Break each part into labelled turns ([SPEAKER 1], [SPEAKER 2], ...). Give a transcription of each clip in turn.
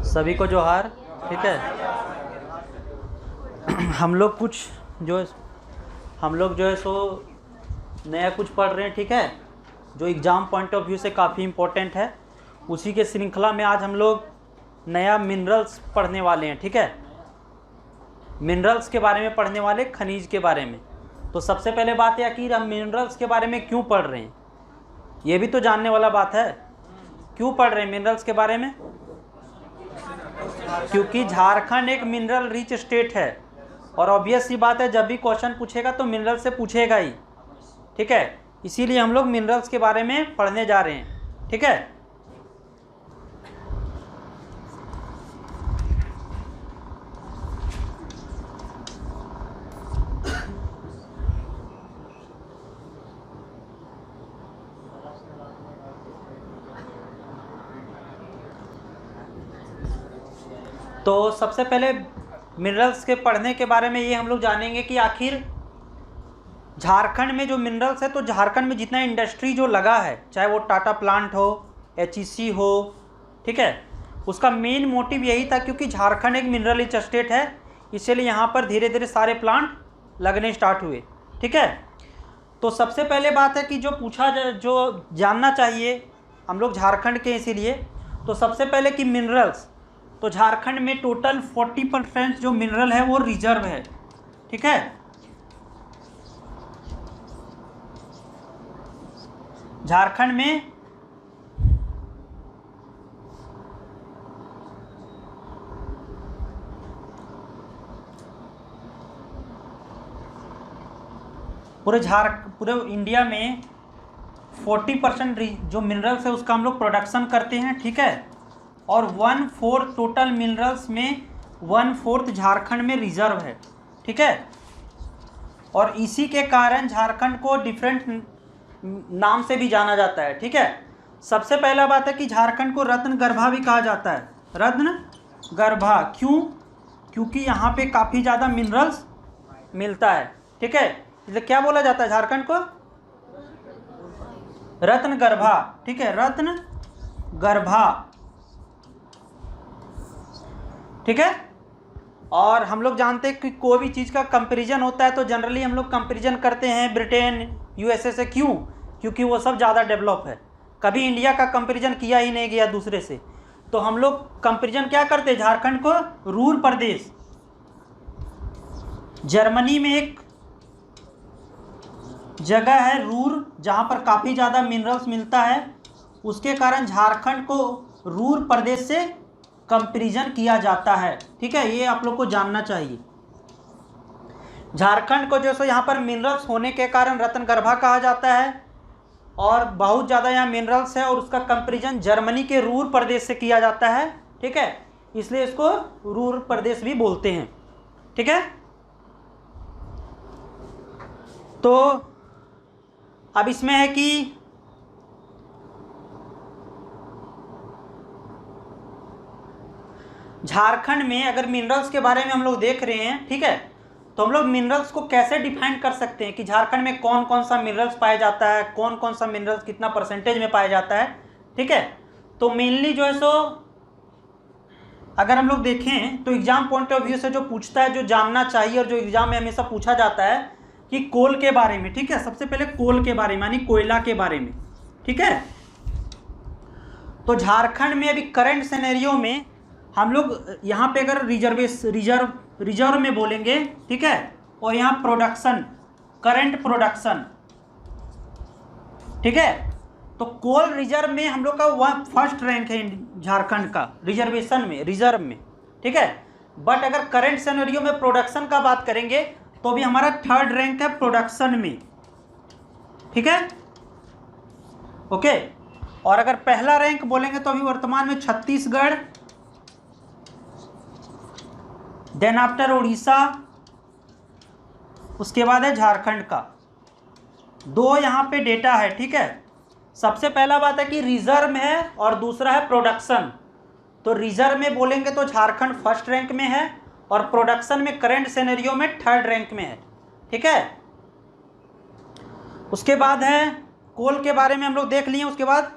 [SPEAKER 1] सभी को जोहार। ठीक है, हम लोग जो है सो नया कुछ पढ़ रहे हैं। ठीक है, जो एग्ज़ाम पॉइंट ऑफ व्यू से काफ़ी इम्पोर्टेंट है। उसी के श्रृंखला में आज हम लोग नया मिनरल्स पढ़ने वाले हैं। ठीक है, मिनरल्स के बारे में पढ़ने वाले, खनिज के बारे में। तो सबसे पहले बात है कि हम मिनरल्स के बारे में क्यों पढ़ रहे हैं, ये भी तो जानने वाला बात है। क्यों पढ़ रहे हैं मिनरल्स के बारे में? क्योंकि झारखंड एक मिनरल रिच स्टेट है, और ऑब्वियस सी बात है, जब भी क्वेश्चन पूछेगा तो मिनरल से पूछेगा ही। ठीक है, इसीलिए हम लोग मिनरल्स के बारे में पढ़ने जा रहे हैं। ठीक है, तो सबसे पहले मिनरल्स के पढ़ने के बारे में ये हम लोग जानेंगे कि आखिर झारखंड में जो मिनरल्स है, तो झारखंड में जितना इंडस्ट्री जो लगा है, चाहे वो टाटा प्लांट हो, एचईसी हो, ठीक है, उसका मेन मोटिव यही था क्योंकि झारखंड एक मिनरल रिच स्टेट है, इसीलिए यहाँ पर धीरे धीरे सारे प्लांट लगने स्टार्ट हुए। ठीक है, तो सबसे पहले बात है कि जो जानना चाहिए हम लोग झारखंड के, इसीलिए तो सबसे पहले कि मिनरल्स, तो झारखंड में टोटल 40% जो मिनरल है वो रिजर्व है। ठीक है, झारखंड में पूरे इंडिया में 40% जो मिनरल्स है उसका हम लोग प्रोडक्शन करते हैं। ठीक है, और 1/4 टोटल मिनरल्स में 1/4 झारखंड में रिजर्व है। ठीक है, और इसी के कारण झारखंड को डिफरेंट नाम से भी जाना जाता है। ठीक है, सबसे पहला बात है कि झारखंड को रत्न गर्भा भी कहा जाता है। रत्न गर्भा क्यों? क्योंकि यहाँ पे काफ़ी ज़्यादा मिनरल्स मिलता है। ठीक है, इसलिए क्या बोला जाता है झारखंड को? रत्न गर्भा। ठीक है, रत्न गर्भा। ठीक है, और हम लोग जानते हैं कि कोई भी चीज़ का कंपैरिजन होता है तो जनरली हम लोग कंपैरिजन करते हैं ब्रिटेन, यूएसए से। क्यों? क्योंकि वो सब ज़्यादा डेवलप है। कभी इंडिया का कंपैरिजन किया ही नहीं गया दूसरे से, तो हम लोग कंपैरिजन क्या करते हैं? झारखंड को रूर प्रदेश, जर्मनी में एक जगह है रूर, जहाँ पर काफ़ी ज़्यादा मिनरल्स मिलता है, उसके कारण झारखंड को रूर प्रदेश से कंपैरिजन किया जाता है। ठीक है, ये आप लोग को जानना चाहिए। झारखंड को जो सो यहाँ पर मिनरल्स होने के कारण रत्नगर्भा कहा जाता है, और बहुत ज़्यादा यहाँ मिनरल्स है, और उसका कंपैरिजन जर्मनी के रूर प्रदेश से किया जाता है। ठीक है, इसलिए इसको रूर प्रदेश भी बोलते हैं। ठीक है, तो अब इसमें है कि झारखंड में अगर मिनरल्स के बारे में हम लोग देख रहे हैं, ठीक है, तो हम लोग मिनरल्स को कैसे डिफाइन कर सकते हैं कि झारखंड में कौन कौन सा मिनरल्स पाया जाता है, कौन कौन सा मिनरल्स कितना परसेंटेज में पाया जाता है। ठीक है, तो मेनली जो है सो अगर हम लोग देखें तो एग्जाम पॉइंट ऑफ व्यू से जो पूछता है, जो जानना चाहिए और जो एग्जाम में हमेशा पूछा जाता है कि कोल के बारे में। ठीक है, सबसे पहले कोल के बारे में, यानी कोयला के बारे में। ठीक है, तो झारखंड में अभी करंट सिनेरियो में हम लोग यहाँ पे अगर रिजर्व में बोलेंगे, ठीक है, और यहाँ प्रोडक्शन, करंट प्रोडक्शन, ठीक है, तो कोल रिजर्व में हम लोग का फर्स्ट रैंक है झारखंड का रिजर्वेशन में, रिजर्व में। ठीक है, बट अगर करंट सिनेरियो में प्रोडक्शन का बात करेंगे तो भी हमारा 3rd रैंक है प्रोडक्शन में। ठीक है, ओके, और अगर पहला रैंक बोलेंगे तो अभी वर्तमान में छत्तीसगढ़, देन आफ्टर उड़ीसा, उसके बाद है झारखंड का। 2 यहाँ पे डेटा है। ठीक है, सबसे पहला बात है कि रिजर्व में है और दूसरा है प्रोडक्शन। तो रिजर्व में बोलेंगे तो झारखंड फर्स्ट रैंक में है, और प्रोडक्शन में करंट सिनेरियो में 3rd रैंक में है। ठीक है, उसके बाद है कोल के बारे में हम लोग देख लिए, उसके बाद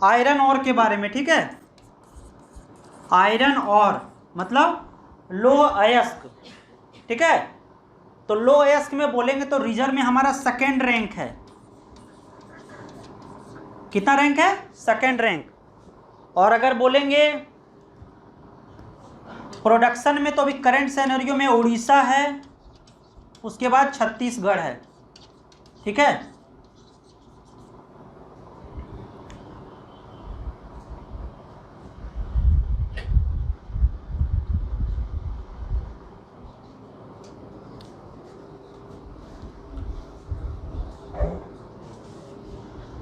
[SPEAKER 1] आयरन ओर के बारे में। ठीक है, आयरन और मतलब लो अयस्क, ठीक है। तो लो अयस्क में बोलेंगे तो रिजर्व में हमारा सेकेंड रैंक है। कितना रैंक है? Second rank. और अगर बोलेंगे प्रोडक्शन में तो अभी करंट सिनेरियो में उड़ीसा है, उसके बाद छत्तीसगढ़ है, ठीक है।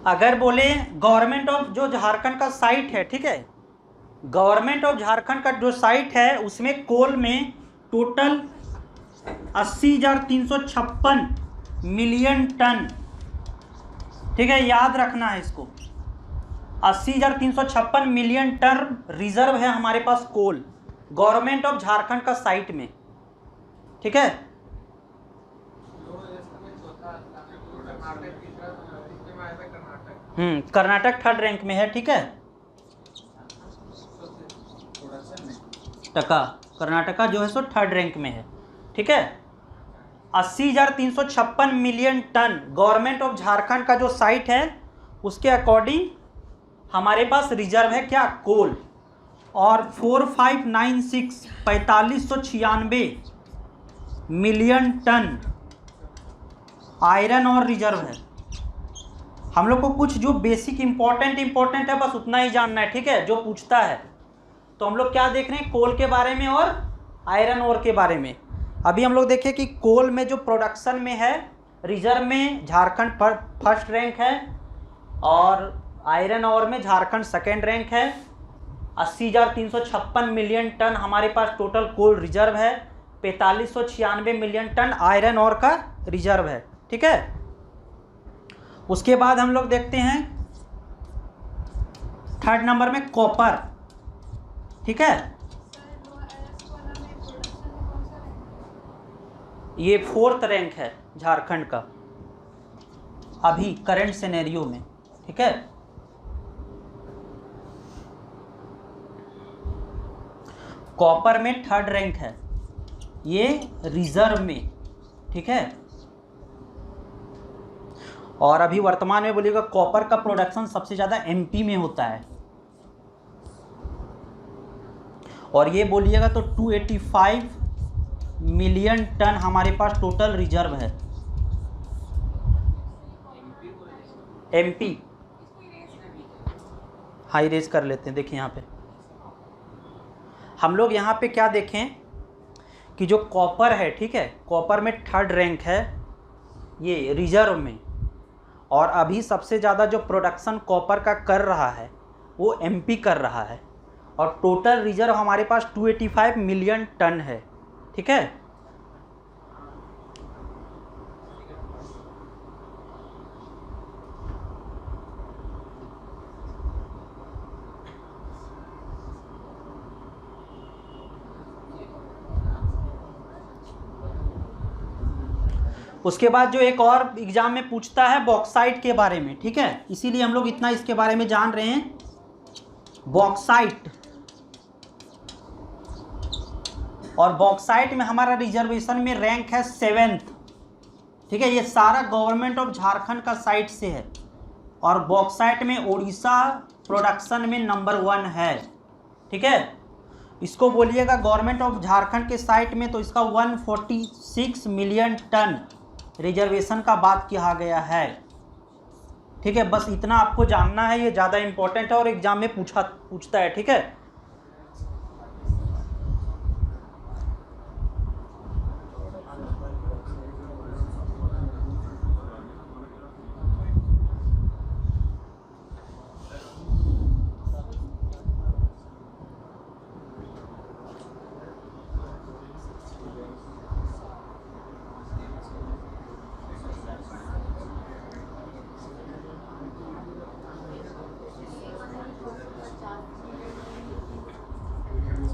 [SPEAKER 1] अगर बोले गवर्नमेंट ऑफ जो झारखंड का साइट है, ठीक है, गवर्नमेंट ऑफ झारखंड का जो साइट है उसमें कोल में टोटल 80,356 मिलियन टन, ठीक है, याद रखना है इसको। 80,356 मिलियन टन रिजर्व है हमारे पास कोल, गवर्नमेंट ऑफ झारखंड का साइट में, ठीक है। कर्नाटक थर्ड रैंक में है, ठीक है। कर्नाटका जो है सो थर्ड रैंक में है, ठीक है। 80,356 million tonne government of Jharkhand का जो साइट है उसके अकॉर्डिंग हमारे पास रिजर्व है क्या? कोल। और 4596 मिलियन टन आयरन और रिजर्व है। हम लोग को कुछ जो बेसिक इंपॉर्टेंट है बस उतना ही जानना है, ठीक है, जो पूछता है। तो हम लोग क्या देख रहे हैं? कोल के बारे में और आयरन ओर के बारे में। अभी हम लोग देखें कि कोल में जो प्रोडक्शन में है, रिजर्व में झारखंड फर्स्ट रैंक है और आयरन ओर में झारखंड सेकेंड रैंक है। 80,356 मिलियन टन हमारे पास टोटल कोल रिजर्व है, 4596 मिलियन टन आयरन ओर का रिजर्व है, ठीक है। उसके बाद हम लोग देखते हैं थर्ड नंबर में कॉपर, ठीक है। ये फोर्थ रैंक है झारखंड का अभी करंट सिनेरियो में, ठीक है। कॉपर में थर्ड रैंक है ये रिजर्व में, ठीक है। और अभी वर्तमान में बोलिएगा कॉपर का प्रोडक्शन सबसे ज़्यादा एमपी में होता है। और ये बोलिएगा तो 285 मिलियन टन हमारे पास टोटल रिजर्व है। एमपी हाई रेज कर लेते हैं। देखिए यहाँ पे हम लोग यहाँ पे क्या देखें कि जो कॉपर है, ठीक है, कॉपर में थर्ड रैंक है ये रिजर्व में। और अभी सबसे ज़्यादा जो प्रोडक्शन कॉपर का कर रहा है वो एमपी कर रहा है। और टोटल रिजर्व हमारे पास 285 मिलियन टन है, ठीक है। उसके बाद जो एक और एग्जाम में पूछता है बॉक्साइट के बारे में, ठीक है, इसीलिए हम लोग इतना इसके बारे में जान रहे हैं। बॉक्साइट, और बॉक्साइट में हमारा रिजर्वेशन में रैंक है 7th, ठीक है। ये सारा गवर्नमेंट ऑफ झारखंड का साइट से है। और बॉक्साइट में उड़ीसा प्रोडक्शन में नंबर 1 है, ठीक है। इसको बोलिएगा गवर्नमेंट ऑफ झारखंड के साइट में तो इसका 146 मिलियन टन रिजर्वेशन का बात किया गया है, ठीक है। बस इतना आपको जानना है, ये ज़्यादा इंपॉर्टेंट है और एग्जाम में पूछता है, ठीक है।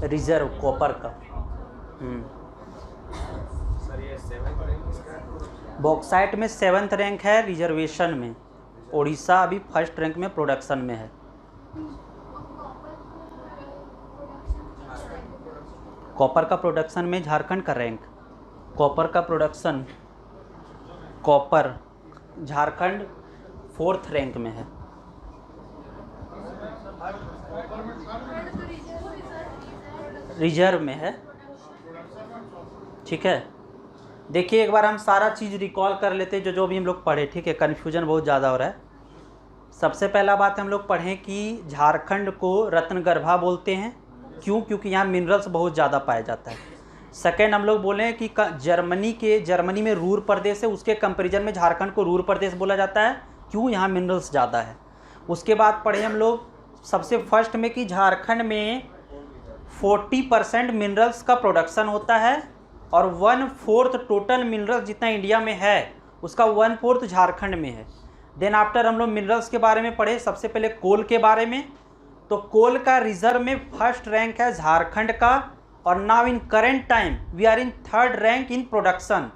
[SPEAKER 1] रिजर्व कॉपर का बॉक्साइट में 7th रैंक है रिजर्वेशन में। उड़ीसा अभी फर्स्ट रैंक में प्रोडक्शन में है। कॉपर का प्रोडक्शन में झारखंड का रैंक, कॉपर का production, copper Jharkhand 4th rank में है। रिजर्व में है, ठीक है। देखिए एक बार हम सारा चीज़ रिकॉल कर लेते हैं जो भी हम लोग पढ़े, ठीक है, कन्फ्यूजन बहुत ज़्यादा हो रहा है। सबसे पहला बात हम लोग पढ़ें कि झारखंड को रत्नगर्भा बोलते हैं, क्यों? क्योंकि यहाँ मिनरल्स बहुत ज़्यादा पाया जाता है। सेकेंड हम लोग बोलें कि जर्मनी में रूर प्रदेश है, उसके कंपेरिजन में झारखंड को रूर प्रदेश बोला जाता है, क्यों? यहाँ मिनरल्स ज़्यादा है। उसके बाद पढ़े हम लोग सबसे फर्स्ट में कि झारखंड में 40% मिनरल्स का प्रोडक्शन होता है और 1/4 टोटल मिनरल्स जितना इंडिया में है उसका 1/4 झारखंड में है। देन आफ्टर हम लोग मिनरल्स के बारे में पढ़े, सबसे पहले कोल के बारे में। तो कोल का रिजर्व में फर्स्ट रैंक है झारखंड का, और now in current time we are in 3rd rank in production.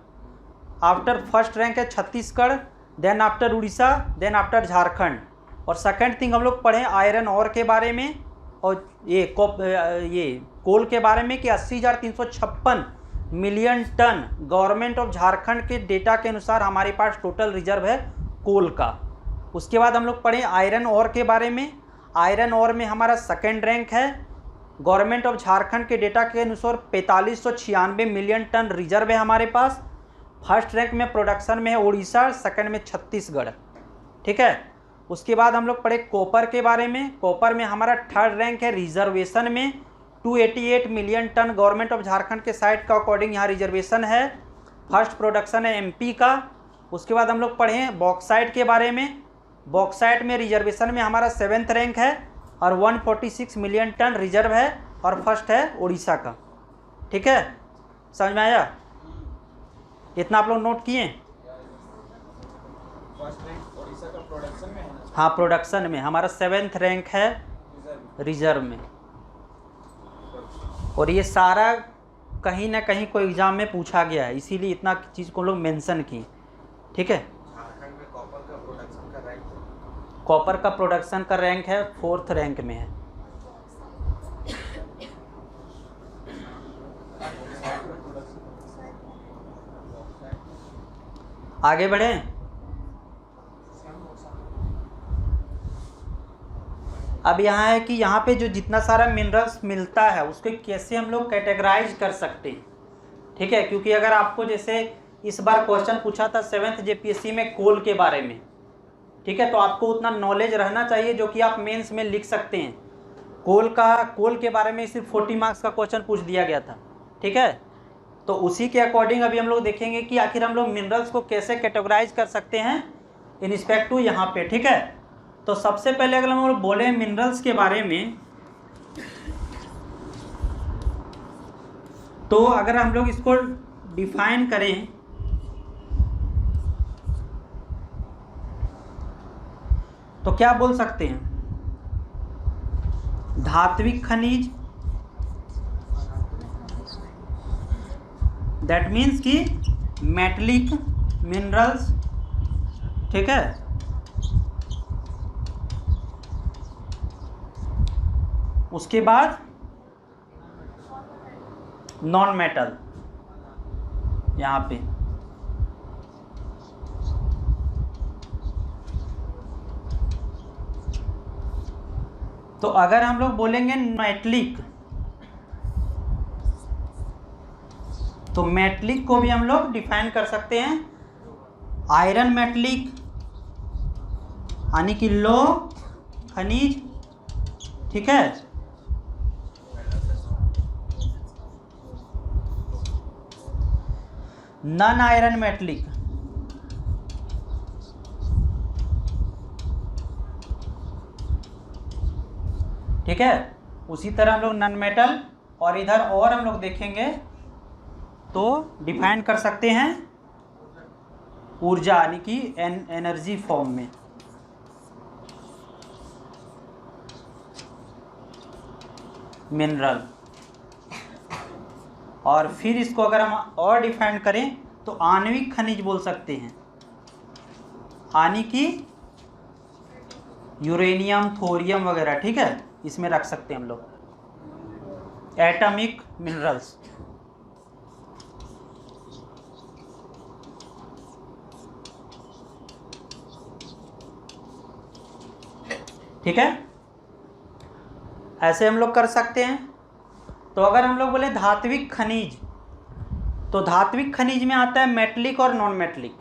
[SPEAKER 1] After first rank है Chhattisgarh, then after Orissa, then after Jharkhand. और सेकंड थिंग हम लोग पढ़े आयरन और के बारे में, और ये कोल के बारे में कि 80,356 million tonne government of Jharkhand के डेटा के अनुसार हमारे पास टोटल रिजर्व है कोल का। उसके बाद हम लोग पढ़े आयरन और के बारे में। आयरन और में हमारा 2nd रैंक है, गवर्नमेंट ऑफ झारखंड के डेटा के अनुसार 4596 मिलियन टन रिजर्व है हमारे पास। फर्स्ट रैंक में प्रोडक्शन में है उड़ीसा, सेकंड में छत्तीसगढ़, ठीक है। उसके बाद हम लोग पढ़े कॉपर के बारे में। कॉपर में हमारा 3rd रैंक है रिजर्वेशन में, 288 million tonne government of Jharkhand के साइट का अकॉर्डिंग यहाँ रिजर्वेशन है। फर्स्ट प्रोडक्शन है एमपी का। उसके बाद हम लोग पढ़े बॉक्साइट के बारे में। बॉक्साइट में रिजर्वेशन में हमारा 7th रैंक है और 146 मिलियन टन रिजर्व है, और फर्स्ट है उड़ीसा का, ठीक है। समझ में आया? इतना आप लोग नोट किए? उड़ीसा का प्रोडक्शन में है ना? हाँ, प्रोडक्शन में हमारा 7th रैंक है रिजर्व में। और ये सारा कहीं ना कहीं कोई एग्जाम में पूछा गया है, इसीलिए इतना चीज़ को लोग मेंशन किए, ठीक है।
[SPEAKER 2] झारखंड में कॉपर का प्रोडक्शन का रैंक,
[SPEAKER 1] कॉपर का प्रोडक्शन का रैंक है 4th रैंक में है। आगे बढ़े। अब यहाँ है कि यहाँ पे जो जितना सारा मिनरल्स मिलता है उसको कैसे हम लोग कैटेगराइज कर सकते हैं, ठीक है। क्योंकि अगर आपको जैसे इस बार क्वेश्चन पूछा था 7th जेपीएससी में कोल के बारे में, ठीक है, तो आपको उतना नॉलेज रहना चाहिए जो कि आप मेंस में लिख सकते हैं। कोल के बारे में सिर्फ 40 मार्क्स का क्वेश्चन पूछ दिया गया था, ठीक है। तो उसी के अकॉर्डिंग अभी हम लोग देखेंगे कि आखिर हम लोग मिनरल्स को कैसे कैटेगराइज कर सकते हैं इन रिस्पेक्ट टू यहाँ पे, ठीक है। तो सबसे पहले अगर हम लोग बोले मिनरल्स के बारे में, तो अगर हम लोग इसको डिफाइन करें तो क्या बोल सकते हैं? धात्विक खनिज, दैट मीन्स कि मेटलिक मिनरल्स, ठीक है। उसके बाद नॉन मेटल यहाँ पे, तो अगर हम लोग बोलेंगे मेटलिक, तो मेटलिक को भी हम लोग डिफाइन कर सकते हैं आयरन मेटलिक, यानी कि लो खनिज, ठीक है। नॉन आयरन मेटलिक, ठीक है। उसी तरह हम लोग नॉन मेटल, और इधर और हम लोग देखेंगे तो डिफाइन कर सकते हैं ऊर्जा, यानी कि एनर्जी फॉर्म में। मिनरल, और फिर इसको अगर हम और डिफाइन करें तो आणविक खनिज बोल सकते हैं, यानी कि यूरेनियम, थोरियम वगैरह, ठीक है, इसमें रख सकते हैं हम लोग। Atomic minerals. ठीक है, ऐसे हम लोग कर सकते हैं। तो अगर हम लोग बोले धात्विक खनिज, तो धात्विक खनिज में आता है मेटलिक और नॉन मेटलिक।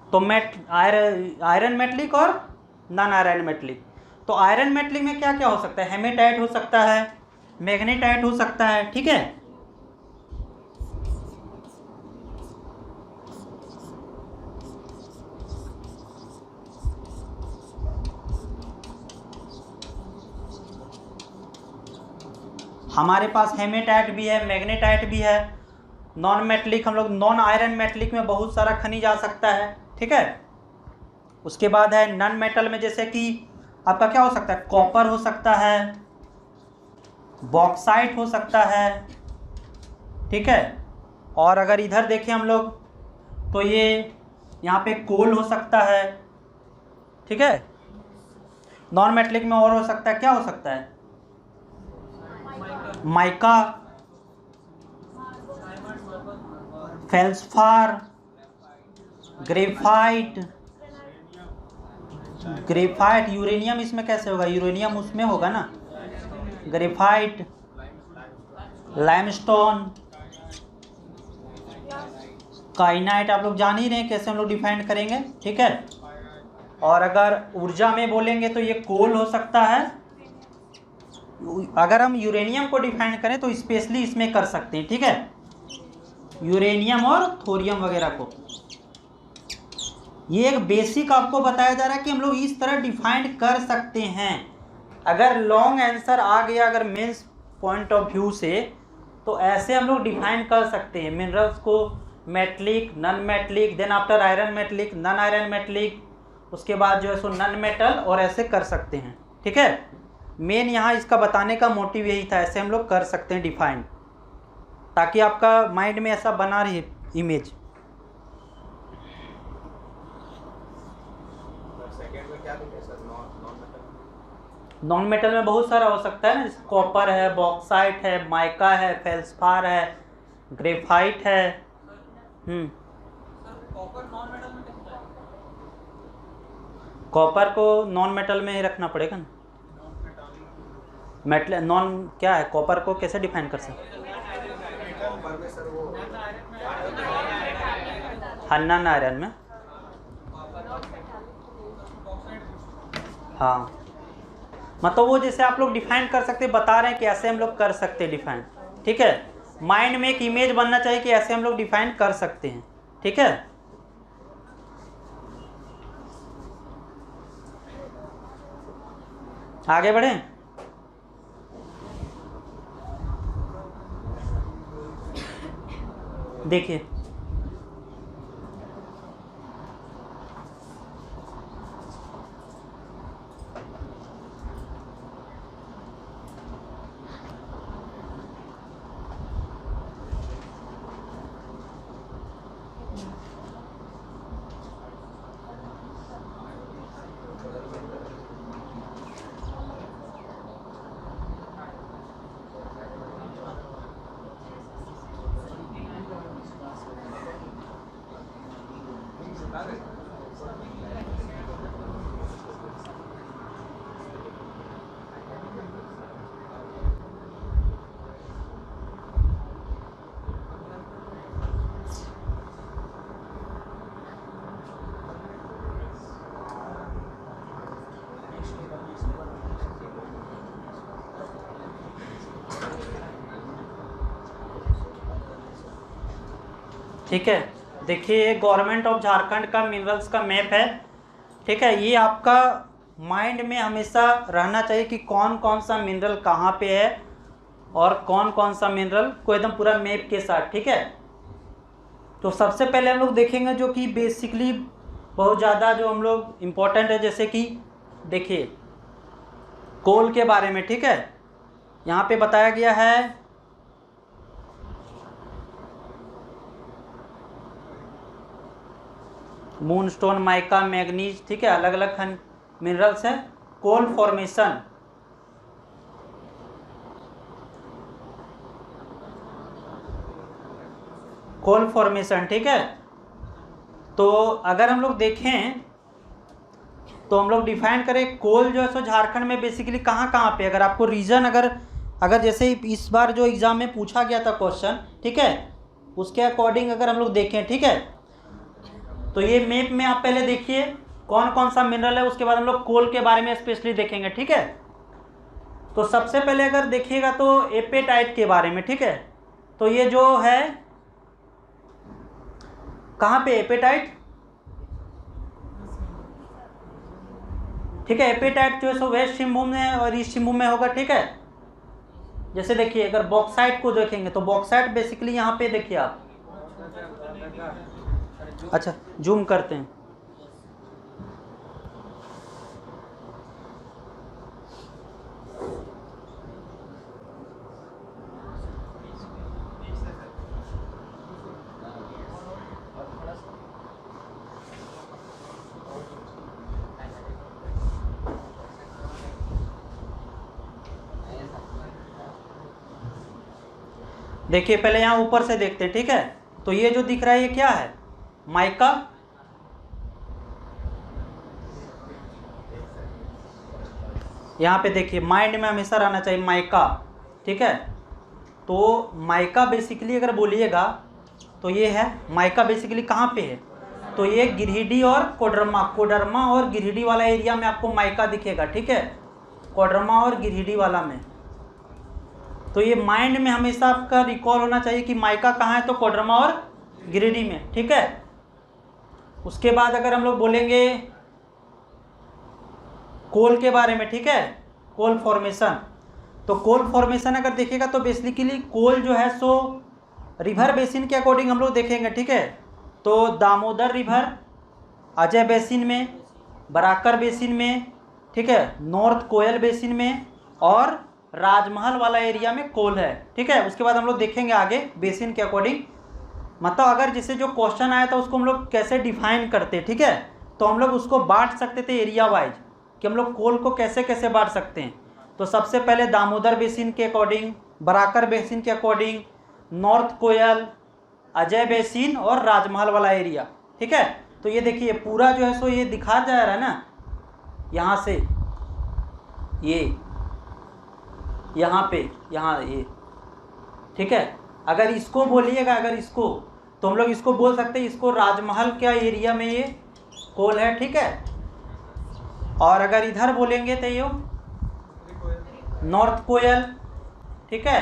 [SPEAKER 1] तो आयरन मेटलिक और नॉन आयरन मेटलिक। तो आयरन मेटलिक में क्या क्या हो सकता है? हेमेटाइट हो सकता है, मैग्नेटाइट हो सकता है। ठीक है, हमारे पास हेमेटाइट भी है, मैग्नेटाइट भी है। नॉन मेटलिक हम लोग नॉन आयरन मेटलिक में बहुत सारा खनिज आ सकता है। ठीक है, उसके बाद है नॉन मेटल में, जैसे कि आपका क्या हो सकता है? कॉपर हो सकता है, बॉक्साइट हो सकता है। ठीक है, और अगर इधर देखें हम लोग तो ये यहाँ पे कोल हो सकता है। ठीक है, नॉन मेटलिक में और हो सकता है, क्या हो सकता है? Mica, feldspar, graphite. Graphite, uranium इसमें कैसे होगा? यूरेनियम उसमें होगा ना। Graphite, limestone, kyanite. आप लोग जान ही रहे हैं कैसे हम लोग डिफाइन करेंगे। ठीक है, और अगर ऊर्जा में बोलेंगे तो ये कोल हो सकता है। अगर हम यूरेनियम को डिफाइन करें तो स्पेशली इसमें कर सकते हैं। ठीक है, यूरेनियम और थोरियम वगैरह को। ये एक बेसिक आपको बताया जा रहा है कि हम लोग इस तरह डिफाइन कर सकते हैं। अगर लॉन्ग आंसर आ गया अगर मेंस पॉइंट ऑफ व्यू से, तो ऐसे हम लोग डिफाइन कर सकते हैं मिनरल्स को। Metallic, non metallic, then after iron metallic, non iron metallic, उसके बाद जो है सो नॉन मेटल, और ऐसे कर सकते हैं। ठीक है, मेन यहाँ इसका बताने का मोटिव यही था, ऐसे हम लोग कर सकते हैं डिफाइन, ताकि आपका माइंड में ऐसा बना रहे इमेज।
[SPEAKER 2] सेकेंड में क्या लिखे sir? Non metal.
[SPEAKER 1] Non metal में बहुत सारा हो सकता है ना, जैसे कॉपर है, बॉक्साइट है, माइका है, फेल्सफार है, ग्रेफाइट है।
[SPEAKER 3] कॉपर नॉन मेटल में कितना है?
[SPEAKER 1] कॉपर को नॉन मेटल में ही रखना पड़ेगा ना। मेटल नॉन क्या है? कॉपर को कैसे डिफाइन कर सकते?
[SPEAKER 2] कॉपर में सर वो
[SPEAKER 1] हाँ, नॉन आयरन में। हाँ, मतलब वो जैसे आप लोग डिफाइन कर सकते, बता रहे हैं कि ऐसे हम लोग कर सकते हैं डिफाइन। ठीक है, माइंड में एक इमेज बनना चाहिए कि ऐसे हम लोग डिफाइन कर सकते हैं। ठीक है, आगे बढ़ें। देखिए, ठीक है, देखिए गवर्नमेंट ऑफ झारखंड का मिनरल्स का मैप है। ठीक है, ये आपका माइंड में हमेशा रहना चाहिए कि कौन कौन सा मिनरल कहाँ पे है और कौन कौन सा मिनरल को, एकदम पूरा मैप के साथ। ठीक है, तो सबसे पहले हम लोग देखेंगे जो कि बेसिकली बहुत ज़्यादा जो हम लोग इम्पोर्टेंट है, जैसे कि देखिए कोल के बारे में। ठीक है, यहाँ पे बताया गया है मूनस्टोन, माइका, मैग्नीज। ठीक है, अलग अलग मिनरल्स हैं। कोल फॉर्मेशन, कोल फॉर्मेशन, ठीक है। तो अगर हम लोग देखें तो हम लोग डिफाइन करें कोल जो है सो झारखंड में बेसिकली कहाँ कहाँ पे, अगर आपको रीजन अगर जैसे इस बार जो एग्ज़ाम में पूछा गया था क्वेश्चन, ठीक है, उसके अकॉर्डिंग अगर हम लोग देखें, ठीक है, तो ये मैप में आप पहले देखिए कौन कौन सा मिनरल है, उसके बाद हम लोग कोल के बारे में स्पेशली देखेंगे, ठीक है। तो सबसे पहले अगर देखिएगा तो एपेटाइट के बारे में, ठीक है। तो ये जो है कहाँ पे एपेटाइट, ठीक है, एपेटाइट जो है सो वेस्ट सिंहभूम में और ईस्ट सिंहभूम में होगा, ठीक है। जैसे देखिए अगर बॉक्साइट को देखेंगे तो बॉक्साइट बेसिकली यहाँ पे देखिए आप, अच्छा जूम करते हैं, देखिए पहले यहाँ ऊपर से देखते हैं, ठीक है। तो ये जो दिख रहा है ये क्या है, माइका, यहाँ पे देखिए माइंड में हमेशा रहना चाहिए माइका, ठीक है। तो माइका बेसिकली अगर बोलिएगा तो ये है माइका बेसिकली कहाँ पे है, तो ये गिरिडीह और कोडरमा और गिरिडीह वाला एरिया में आपको माइका दिखेगा, ठीक है, कोडरमा और गिरिडीह वाला में। तो ये माइंड में हमेशा आपका रिकॉल होना चाहिए कि माइका कहाँ है, तो कोडरमा और गिरिडीह में, ठीक है। उसके बाद अगर हम लोग बोलेंगे कोल के बारे में, ठीक है, कोल फॉर्मेशन, तो कोल फॉर्मेशन अगर देखिएगा तो बेसिकली कोल जो है सो रिवर बेसिन के अकॉर्डिंग हम लोग देखेंगे, ठीक है। तो दामोदर रिवर अजय बेसिन में, बराकर बेसिन में, ठीक है, नॉर्थ कोयल बेसिन में और राजमहल वाला एरिया में कोल है, ठीक है। उसके बाद हम लोग देखेंगे आगे बेसिन के अकॉर्डिंग, मतलब अगर जैसे जो क्वेश्चन आया था उसको हम लोग कैसे डिफाइन करते, ठीक है, तो हम लोग उसको बांट सकते थे एरिया वाइज कि हम लोग कोल को कैसे कैसे बांट सकते हैं। तो सबसे पहले दामोदर बेसिन के अकॉर्डिंग, बराकर बेसिन के अकॉर्डिंग, नॉर्थ कोयल, अजय बेसिन और राजमहल वाला एरिया, ठीक है। तो ये देखिए पूरा जो है सो ये दिखा जा रहा है ना, यहाँ से ये यहाँ पे यहाँ ये, ठीक है। अगर इसको बोलिएगा, अगर इसको, तो हम लोग इसको बोल सकते हैं, इसको राजमहल के एरिया में ये कोल है, ठीक है। और अगर इधर बोलेंगे तो ये नॉर्थ कोयल, ठीक है।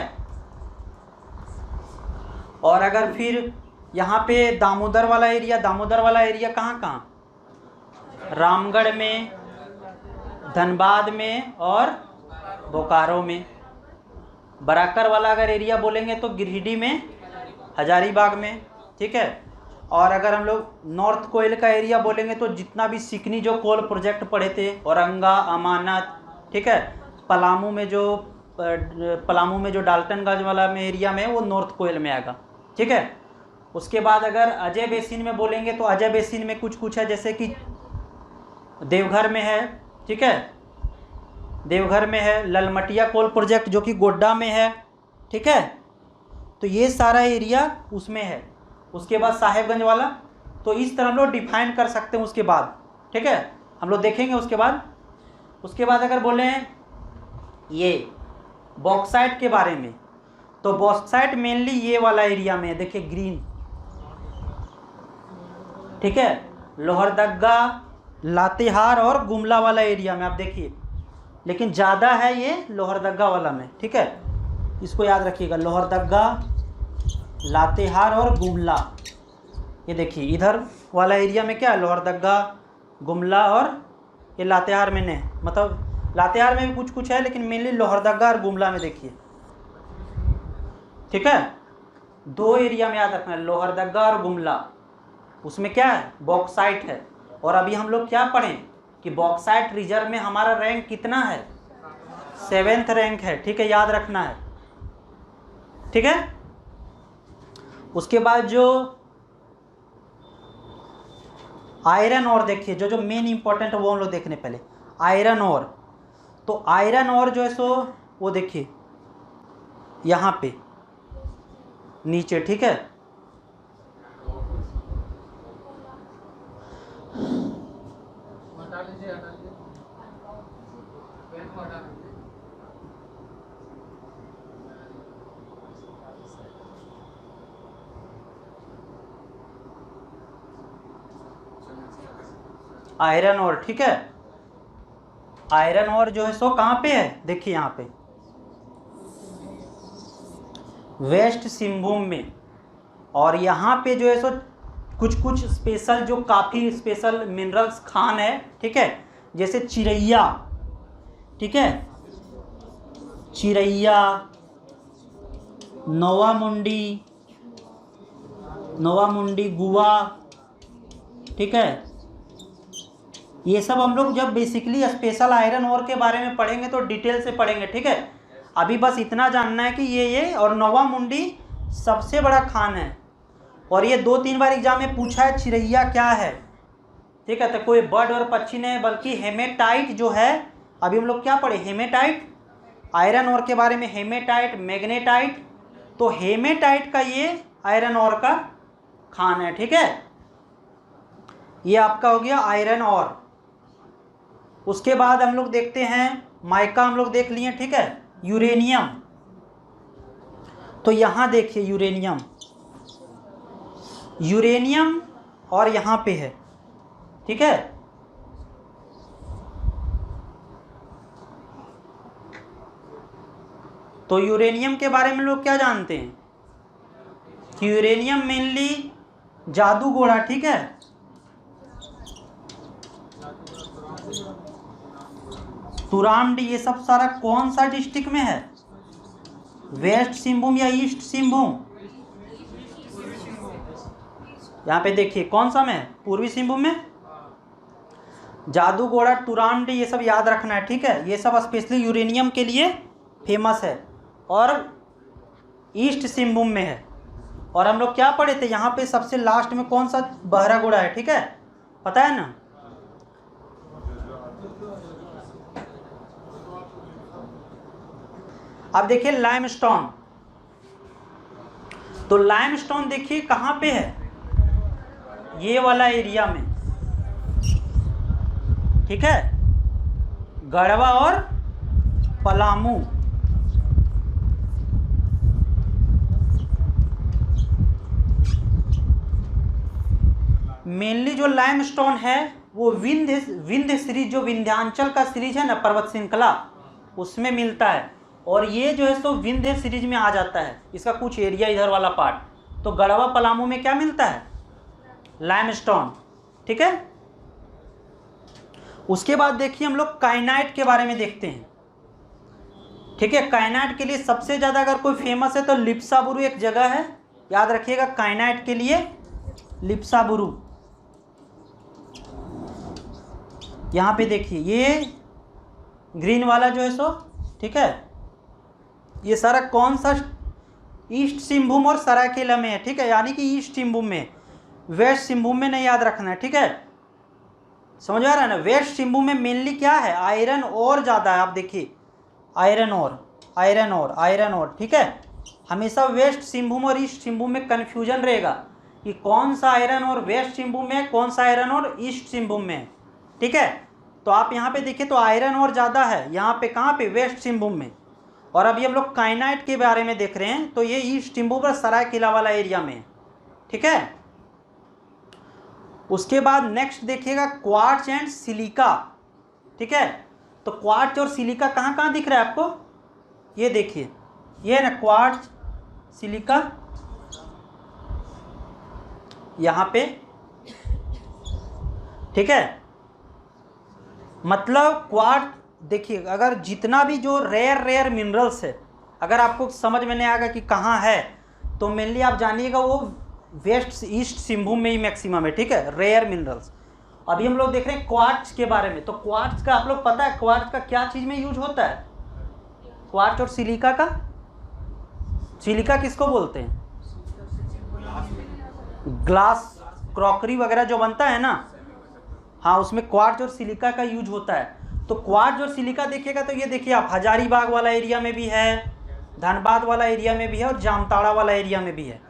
[SPEAKER 1] और अगर फिर यहाँ पे दामोदर वाला एरिया कहाँ कहाँ, रामगढ़ में, धनबाद में और बोकारो में। बराकर वाला अगर एरिया बोलेंगे तो गिरिडीह में, हजारीबाग में, ठीक है। और अगर हम लोग नॉर्थ कोयल का एरिया बोलेंगे तो जितना भी सिकनी जो कोल प्रोजेक्ट पढ़े थे, औरंगा, अमानत, ठीक है, पलामू में जो डाल्टनगंज वाला में एरिया में वो नॉर्थ कोयल में आएगा, ठीक है। उसके बाद अगर अजय बेसिन में बोलेंगे तो अजय बेसिन में कुछ है, जैसे कि देवघर में है, ठीक है, देवघर में है, ललमटिया कोल प्रोजेक्ट जो कि गोड्डा में है, ठीक है। तो ये सारा एरिया उसमें है। उसके बाद साहेबगंज वाला, तो इस तरह हम लोग डिफाइन कर सकते हैं। उसके बाद ठीक है हम लोग देखेंगे। उसके बाद अगर बोले ये बॉक्साइट के बारे में, तो बॉक्साइट मेनली ये वाला एरिया में है, देखिए ग्रीन, ठीक है, लोहरदगा, लातेहार और गुमला वाला एरिया में आप देखिए, लेकिन ज़्यादा है ये लोहरदगा वाला में, ठीक है, इसको याद रखिएगा, लोहरदगा, लातेहार और गुमला। ये देखिए इधर वाला एरिया में क्या है, लोहरदगा, गुमला और ये लातेहार में नहीं, मतलब लातेहार में भी कुछ है, लेकिन मेनली लोहरदगा और गुमला में देखिए, ठीक है। दो एरिया में याद रखना है, लोहरदगा और गुमला, उसमें क्या है, बॉक्साइट है। और अभी हम लोग क्या पढ़ें कि बॉक्साइट रिजर्व में हमारा रैंक कितना है, 7th रैंक है, ठीक है, याद रखना है, ठीक है। उसके बाद जो आयरन और देखिए, जो मेन इंपॉर्टेंट है वो हम लोग देखने पहले आयरन और। तो आयरन और जो है सो वो देखिए यहाँ पे नीचे, ठीक है, आयरन और, ठीक है। आयरन और जो है सो कहाँ पे है, देखिए यहाँ पे वेस्ट सिंहभूम में। और यहाँ पे जो है सो कुछ कुछ स्पेशल, जो काफ़ी स्पेशल मिनरल्स खान है, ठीक है, जैसे चिरैया, ठीक है, चिरैया, नोवामुंडी, नोवामुंडी गुआ, ठीक है। ये सब हम लोग जब बेसिकली स्पेशल आयरन ओर के बारे में पढ़ेंगे तो डिटेल से पढ़ेंगे, ठीक है। अभी बस इतना जानना है कि ये और नोवामुंडी सबसे बड़ा खान है, और ये 2-3 बार एग्जाम में पूछा है चिरैया क्या है, ठीक है। तो कोई बर्ड और पक्षी नहीं, बल्कि हेमेटाइट जो है, अभी हम लोग क्या पढ़े, हेमेटाइट, आयरन ओर के बारे में, हेमेटाइट, मैग्नेटाइट। तो हेमेटाइट का ये आयरन ओर का खान है, ठीक है। ये आपका हो गया आयरन ओर। उसके बाद हम लोग देखते हैं माइका, हम लोग देख लिए, ठीक है। यूरेनियम, तो यहाँ देखिए यूरेनियम, यूरेनियम और यहाँ पे है, ठीक है। तो यूरेनियम के बारे में लोग क्या जानते हैं कि यूरेनियम मेनली जादू घोड़ा, ठीक है, तुरामडी, ये सब सारा कौन सा डिस्ट्रिक्ट में है, वेस्ट सिंहभूम या ईस्ट सिंहभूम? यहाँ पे देखिए कौन सा में है, पूर्वी सिंहभूम में। जादू घोड़ा, तुरामडी, ये सब याद रखना है, ठीक है। ये सब स्पेशली यूरेनियम के लिए फेमस है और ईस्ट सिंहभूम में है। और हम लोग क्या पढ़े थे, यहाँ पे सबसे लास्ट में कौन सा बहरा घोड़ा है, ठीक है, पता है ना। अब देखिए लाइमस्टोन, तो लाइमस्टोन देखिए कहाँ पे है, ये वाला एरिया में, ठीक है, गढ़वा और पलामू। मेनली जो लाइमस्टोन है वो विंध्य सीरीज, जो विंध्यांचल का सीरीज है ना, पर्वत श्रृंखला, उसमें मिलता है। और ये जो है सो विंध्य सीरीज में आ जाता है, इसका कुछ एरिया इधर वाला पार्ट। तो गढ़वा पलामू में क्या मिलता है, लाइमस्टोन, ठीक है। उसके बाद देखिए हम लोग काइनाइट के बारे में देखते हैं, ठीक है। काइनाइट के लिए सबसे ज़्यादा अगर कोई फेमस है तो लिप्साबुरु एक जगह है, याद रखिएगा, काइनाइट के लिए लिप्साबुरु। यहाँ पे देखिए ये ग्रीन वाला जो है सो, ठीक है, ये सारा कौन सा, ईस्ट सिंहभूम और सरायकेला में है, ठीक है, यानी कि ईस्ट सिंहभूम में, वेस्ट सिंहभूम में नहीं याद रखना है, ठीक है। समझ आ रहा है ना। वेस्ट सिंहभूम में मेनली क्या है, आयरन और ज़्यादा है। आप देखिए आयरन और, आयरन और, आयरन और, ठीक है। हमेशा वेस्ट सिंहभूम और ईस्ट सिंहभूम में कन्फ्यूजन रहेगा कि कौन सा आयरन और वेस्ट सिंहभूम में है, कौन सा आयरन और ईस्ट सिंहभूम में है, ठीक है। तो आप यहाँ पे देखिए तो आयरन और ज़्यादा है यहाँ पे, कहाँ पे, वेस्ट सिंहभूम में। और अभी हम लोग काइनाइट के बारे में देख रहे हैं, तो ये ईस्ट सिंहभूम और सरायकेला वाला एरिया में, ठीक है। उसके बाद नेक्स्ट देखिएगा क्वार्ट्ज एंड सिलिका, ठीक है। तो क्वार्ट्ज और सिलिका कहाँ कहाँ दिख रहा है आपको, ये देखिए, ये है ना क्वार्ट्ज, सिलिका, यहाँ पे, ठीक है। मतलब क्वार्ट्ज देखिए, अगर जितना भी जो रेयर मिनरल्स है, अगर आपको समझ में नहीं आएगा कि कहाँ है, तो मेनली आप जानिएगा वो वेस्ट ईस्ट सिंहभूम में ही मैक्सिमम है, ठीक है, रेयर मिनरल्स। अभी हम लोग देख रहे हैं क्वार्ट्ज के बारे में। तो क्वार्ट्ज का आप लोग पता है क्वार्ट्ज का क्या चीज़ में यूज होता है, क्वार्ट्ज और सिलिका का, सिलिका किसको बोलते हैं, ग्लास क्रॉकरी वगैरह जो बनता है ना, हाँ, उसमें क्वार्ट्ज और सिलिका का यूज होता है। तो क्वार्ट्ज और सिलिका देखिएगा तो ये देखिए आप, हजारीबाग वाला एरिया में भी है, धनबाद वाला एरिया में भी है, और जामताड़ा वाला एरिया में भी है,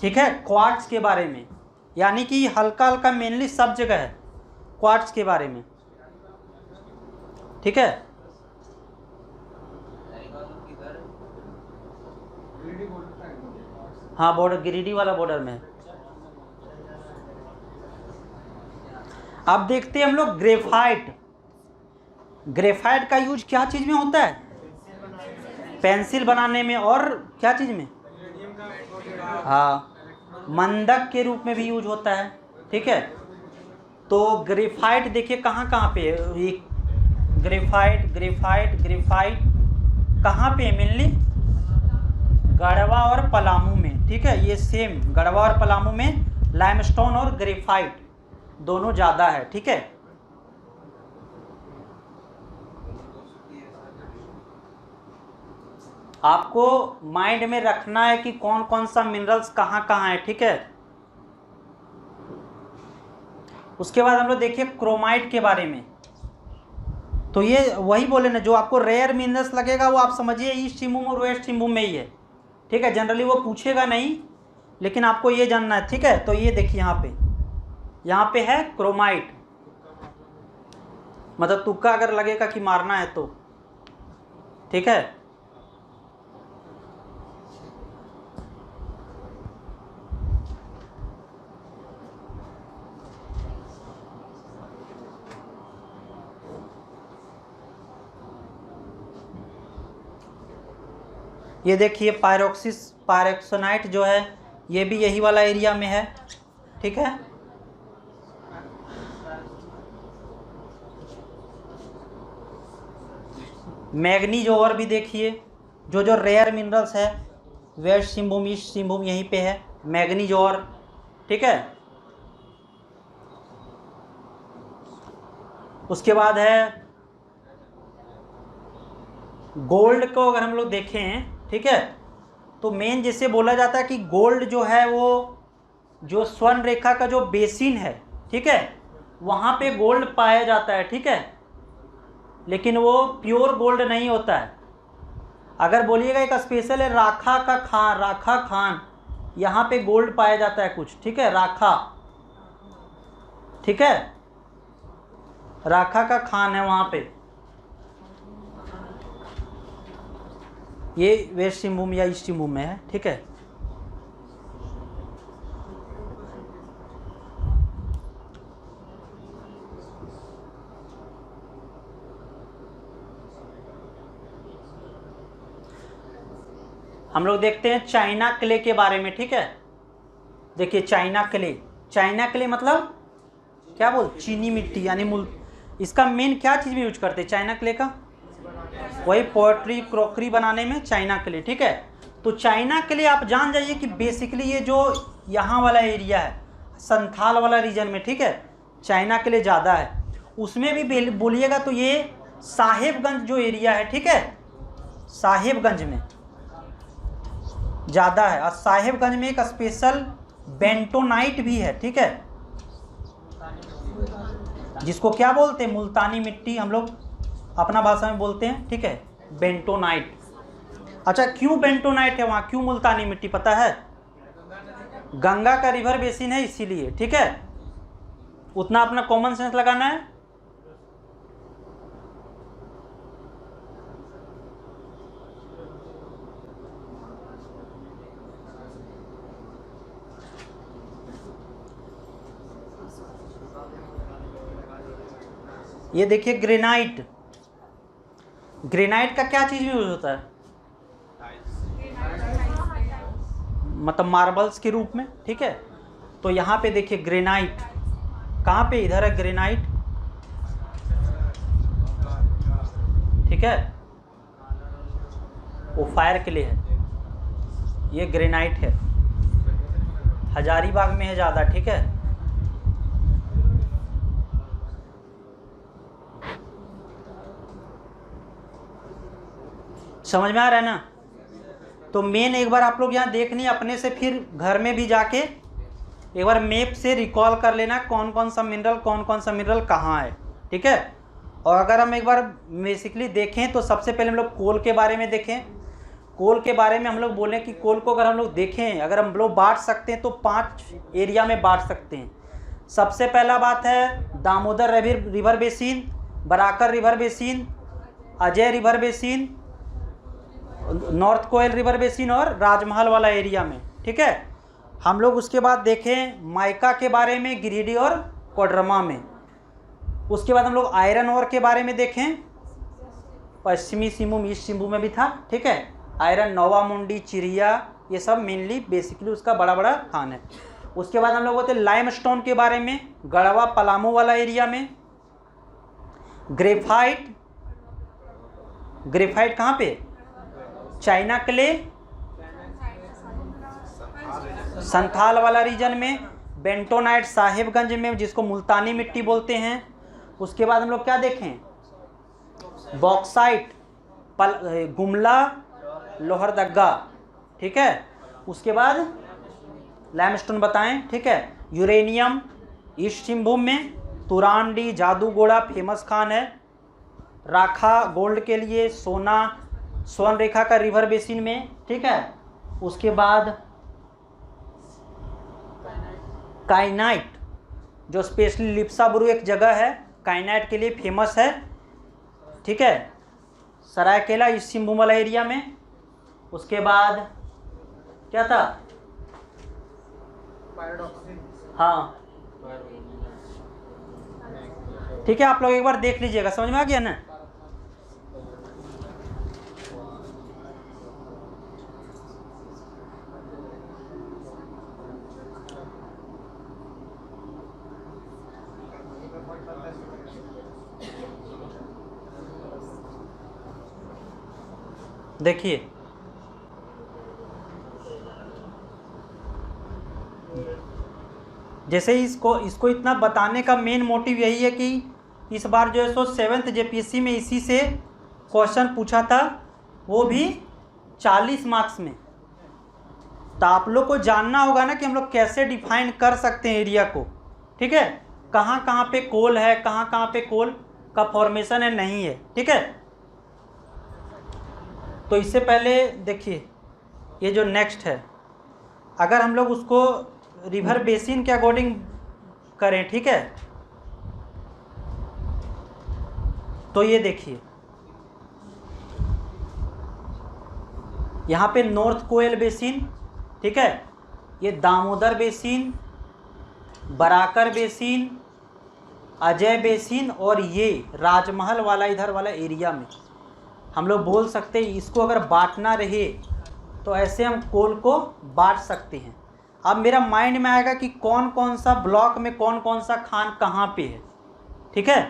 [SPEAKER 1] ठीक है, क्वार्ट्ज के बारे में। यानी कि हल्का हल्का मेनली सब जगह है क्वार्ट्ज के बारे में, ठीक है। हाँ, बॉर्डर गिरिडीह वाला बॉर्डर में। अब देखते हैं हम लोग ग्रेफाइट। ग्रेफाइट का यूज क्या चीज़ में होता है? पेंसिल बनाने में, और क्या चीज़ में? हाँ, मंदक के रूप में भी यूज होता है। ठीक है, तो ग्रेफाइट देखिए कहाँ कहाँ पे है। ये ग्रेफाइट ग्रेफाइट ग्रेफाइट कहाँ पे है? मेनली गढ़वा और पलामू में। ठीक है, ये सेम गढ़वा और पलामू में लाइमस्टोन और ग्रेफाइट दोनों ज़्यादा है। ठीक है, आपको माइंड में रखना है कि कौन कौन सा मिनरल्स कहाँ कहाँ है। ठीक है, उसके बाद हम लोग देखिए क्रोमाइट के बारे में। तो ये वही बोले ना, जो आपको रेयर मिनरल्स लगेगा वो आप समझिए ईस्ट सिंहभूम और वेस्ट सिंहभूम में ही है। ठीक है, जनरली वो पूछेगा नहीं, लेकिन आपको ये जानना है। ठीक है, तो ये देखिए यहाँ पे है क्रोमाइट, मतलब तुक्का अगर लगेगा कि मारना है तो। ठीक है, ये देखिए पायरोक्सानाइट जो है ये भी यही वाला एरिया में है। ठीक है, मैग्नीज ओवर भी देखिए, जो रेयर मिनरल्स है वेस्ट सिंहभूम ईस्ट सिंहभूम यहीं पे है मैग्नीज ओवर। ठीक है, उसके बाद है गोल्ड को अगर हम लोग देखें। ठीक है, तो मेन जैसे बोला जाता है कि गोल्ड जो है वो जो स्वर्ण रेखा का जो बेसिन है, ठीक है, वहाँ पे गोल्ड पाया जाता है। ठीक है, लेकिन वो प्योर गोल्ड नहीं होता है। अगर बोलिएगा एक स्पेशल है राखा खान, यहाँ पे गोल्ड पाया जाता है कुछ। ठीक है, राखा, ठीक है, राखा का खान है वहाँ पे। ये वेस्ट सिंहभूम या ईस्ट सिंहभूम में है। ठीक है, हम लोग देखते हैं चाइना क्ले के बारे में। ठीक है, देखिए चाइना क्ले मतलब क्या चीनी मिट्टी यानी इसका मेन क्या चीज़ में यूज करते हैं चाइना क्ले का? वही पोएट्री क्रॉकरी बनाने में चाइना क्ले। ठीक है, तो चाइना क्ले आप जान जाइए कि बेसिकली ये जो यहाँ वाला एरिया है संथाल वाला रीजन में, ठीक है, चाइना क्ले ज़्यादा है। उसमें भी बोलिएगा तो ये साहेबगंज जो एरिया है, ठीक है, साहेबगंज में ज़्यादा है। और साहेबगंज में एक स्पेशल बेंटोनाइट भी है। ठीक है, जिसको क्या बोलते हैं? मुल्तानी मिट्टी हम लोग अपना भाषा में बोलते हैं। ठीक है, बेंटोनाइट। अच्छा, क्यों बेंटोनाइट है वहाँ, क्यों मुल्तानी मिट्टी पता है? गंगा का रिवर बेसिन है इसीलिए। ठीक है, उतना अपना कॉमन सेंस लगाना है। ये देखिए ग्रेनाइट, ग्रेनाइट का क्या चीज़ में यूज होता है? मतलब मार्बल्स के रूप में। ठीक है, तो यहाँ पे देखिए ग्रेनाइट कहाँ पे? इधर है ग्रेनाइट। ठीक है, वो फायर के लिए है, ये ग्रेनाइट है, हजारीबाग में है ज़्यादा। ठीक है, समझ में आ रहा है ना? तो मेन एक बार आप लोग यहाँ देखनी अपने से, फिर घर में भी जाके एक बार मैप से रिकॉल कर लेना कौन कौन सा मिनरल कहाँ है। ठीक है, और अगर हम एक बार बेसिकली देखें तो सबसे पहले हम लोग कोल के बारे में देखें। कोल के बारे में हम लोग बोलें कि कोल को अगर हम लोग देखें, अगर हम लोग बांट सकते हैं तो 5 एरिया में बांट सकते हैं। सबसे पहला बात है Damodar river basin, Barakar river basin, Ajay river basin, north Koel river basin और राजमहल वाला एरिया में। ठीक है, हम लोग उसके बाद देखें माइका के बारे में गिरिडीह और कोडरमा में। उसके बाद हम लोग आयरन ओर के बारे में देखें, पश्चिमी सिंहभूम, ईस्ट सिंहभूम में भी था, ठीक है। आयरन, नोवा मुंडी, चिरिया, ये सब मेनली बेसिकली उसका बड़ा बड़ा खान है। उसके बाद हम लोग बोलते हैं लाइमस्टोन के बारे में, गढ़वा पलामू वाला एरिया में। ग्रेफाइट, ग्रेफाइट कहाँ पे, चाइना क्ले, संथाल वाला रीजन में। बेंटोनाइट साहिबगंज में, जिसको मुल्तानी मिट्टी बोलते हैं। उसके बाद हम लोग क्या देखें, बॉक्साइट, गुमला, लोहरदगा, ठीक है। उसके बाद लाइमस्टोन बताएं, ठीक है। यूरेनियम ईस्ट सिंहभूम में, तुरांडी, जादूगोड़ा फेमस खान है। राखा गोल्ड के लिए, सोना स्वर्ण रेखा का रिवर बेसिन में, ठीक है। उसके बाद काइनाइट, जो स्पेशली लिप्साबुरु एक जगह है, काइनाइट के लिए फेमस है, ठीक है, सरायकेला ईस्ट सिंहभूम वाला एरिया में। उसके बाद क्या था, हाँ ठीक है, आप लोग एक बार देख लीजिएगा, समझ में आ गया ना। देखिए जैसे इसको इतना बताने का मेन मोटिव यही है कि इस बार जो है सो 7th जेपीएससी में इसी से क्वेश्चन पूछा था, वो भी 40 मार्क्स में। तो आप लोग को जानना होगा ना कि हम लोग कैसे डिफाइन कर सकते हैं एरिया को, ठीक है, कहाँ कहाँ पे कोल है, कहाँ कहाँ पे कोल का फॉर्मेशन है, नहीं है, ठीक है। तो इससे पहले देखिए ये जो नेक्स्ट है, अगर हम लोग उसको रिवर बेसिन के अकॉर्डिंग करें, ठीक है, तो ये देखिए यहाँ पे नॉर्थ कोयल बेसिन, ठीक है, ये Damodar basin, Barakar basin, Ajay basin, और ये राजमहल वाला इधर वाला एरिया में हम लोग बोल सकते हैं। इसको अगर बांटना रहे तो ऐसे हम कोल को बांट सकते हैं। अब मेरा माइंड में आएगा कि कौन कौन सा ब्लॉक में कौन कौन सा खान कहाँ पे है, ठीक है।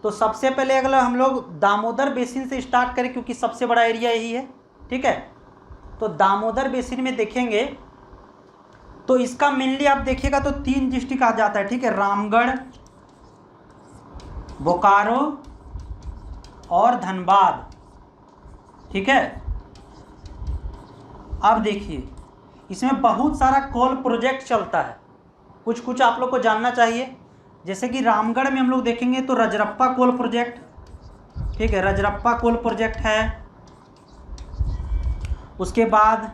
[SPEAKER 1] तो सबसे पहले अगर हम लोग दामोदर बेसिन से स्टार्ट करें, क्योंकि सबसे बड़ा एरिया यही है, ठीक है। तो दामोदर बेसिन में देखेंगे तो इसका मेनली आप देखिएगा तो 3 डिस्ट्रिक्ट आ जाता है, ठीक है, रामगढ़, बोकारो और धनबाद, ठीक है। अब देखिए इसमें बहुत सारा कोल प्रोजेक्ट चलता है, कुछ कुछ आप लोग को जानना चाहिए। जैसे कि रामगढ़ में हम लोग देखेंगे तो रजरप्पा कोल प्रोजेक्ट, ठीक है, रजरप्पा कोल प्रोजेक्ट है। उसके बाद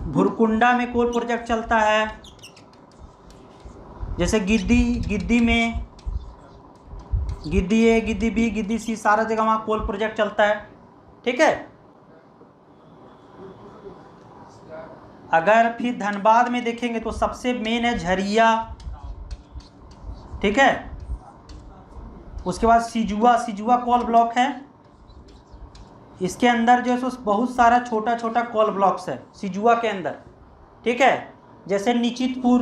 [SPEAKER 1] भुरकुंडा में कोल प्रोजेक्ट चलता है। जैसे गिद्दी में गिद्दी ए, गिद्दी बी, गिद्दी सी, सारा जगह वहाँ कोल प्रोजेक्ट चलता है, ठीक है। अगर फिर धनबाद में देखेंगे तो सबसे मेन है झरिया, ठीक है। उसके बाद सिजुआ कोल ब्लॉक है। इसके अंदर जो है सो बहुत सारा छोटा छोटा कोल ब्लॉक्स है सिजुआ के अंदर, ठीक है। जैसे निचितपुर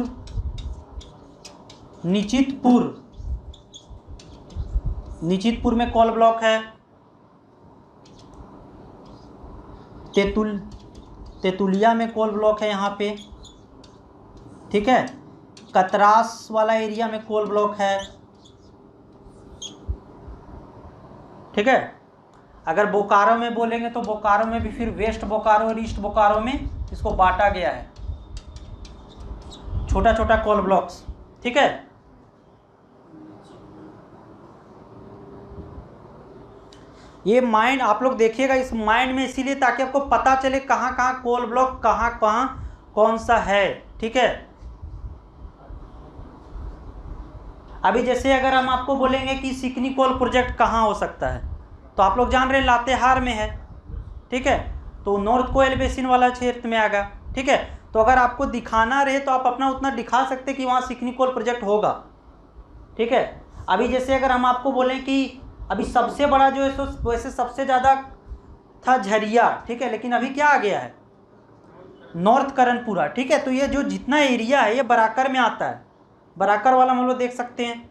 [SPEAKER 1] में कोल ब्लॉक है। तेतुलिया में कोल ब्लॉक है यहाँ पे, ठीक है। कतरास वाला एरिया में कोल ब्लॉक है, ठीक है। अगर बोकारो में बोलेंगे तो बोकारो में भी फिर वेस्ट बोकारो और ईस्ट बोकारो में इसको बांटा गया है, छोटा छोटा कोल ब्लॉक्स, ठीक है। ये माइंड आप लोग देखिएगा इस माइंड में, इसीलिए ताकि आपको पता चले कहाँ कहाँ कोल ब्लॉक कहाँ कहाँ कौन सा है, ठीक है। अभी जैसे अगर हम आपको बोलेंगे कि सिकनी कोल प्रोजेक्ट कहाँ हो सकता है, तो आप लोग जान रहे हैं लातेहार में है, ठीक है। तो नॉर्थ कोयल बेसिन वाला क्षेत्र में आएगा, ठीक है। तो अगर आपको दिखाना रहे तो आप अपना उतना दिखा सकते कि वहाँ सिकनी कोल प्रोजेक्ट होगा, ठीक है। अभी जैसे अगर हम आपको बोलें कि अभी सबसे बड़ा जो है सो वैसे सबसे ज़्यादा था झरिया, ठीक है, लेकिन अभी क्या आ गया है, नॉर्थ करणपुरा, ठीक है। तो ये जो जितना एरिया है ये बराकर में आता है, बराकर वाला हम लोग देख सकते हैं।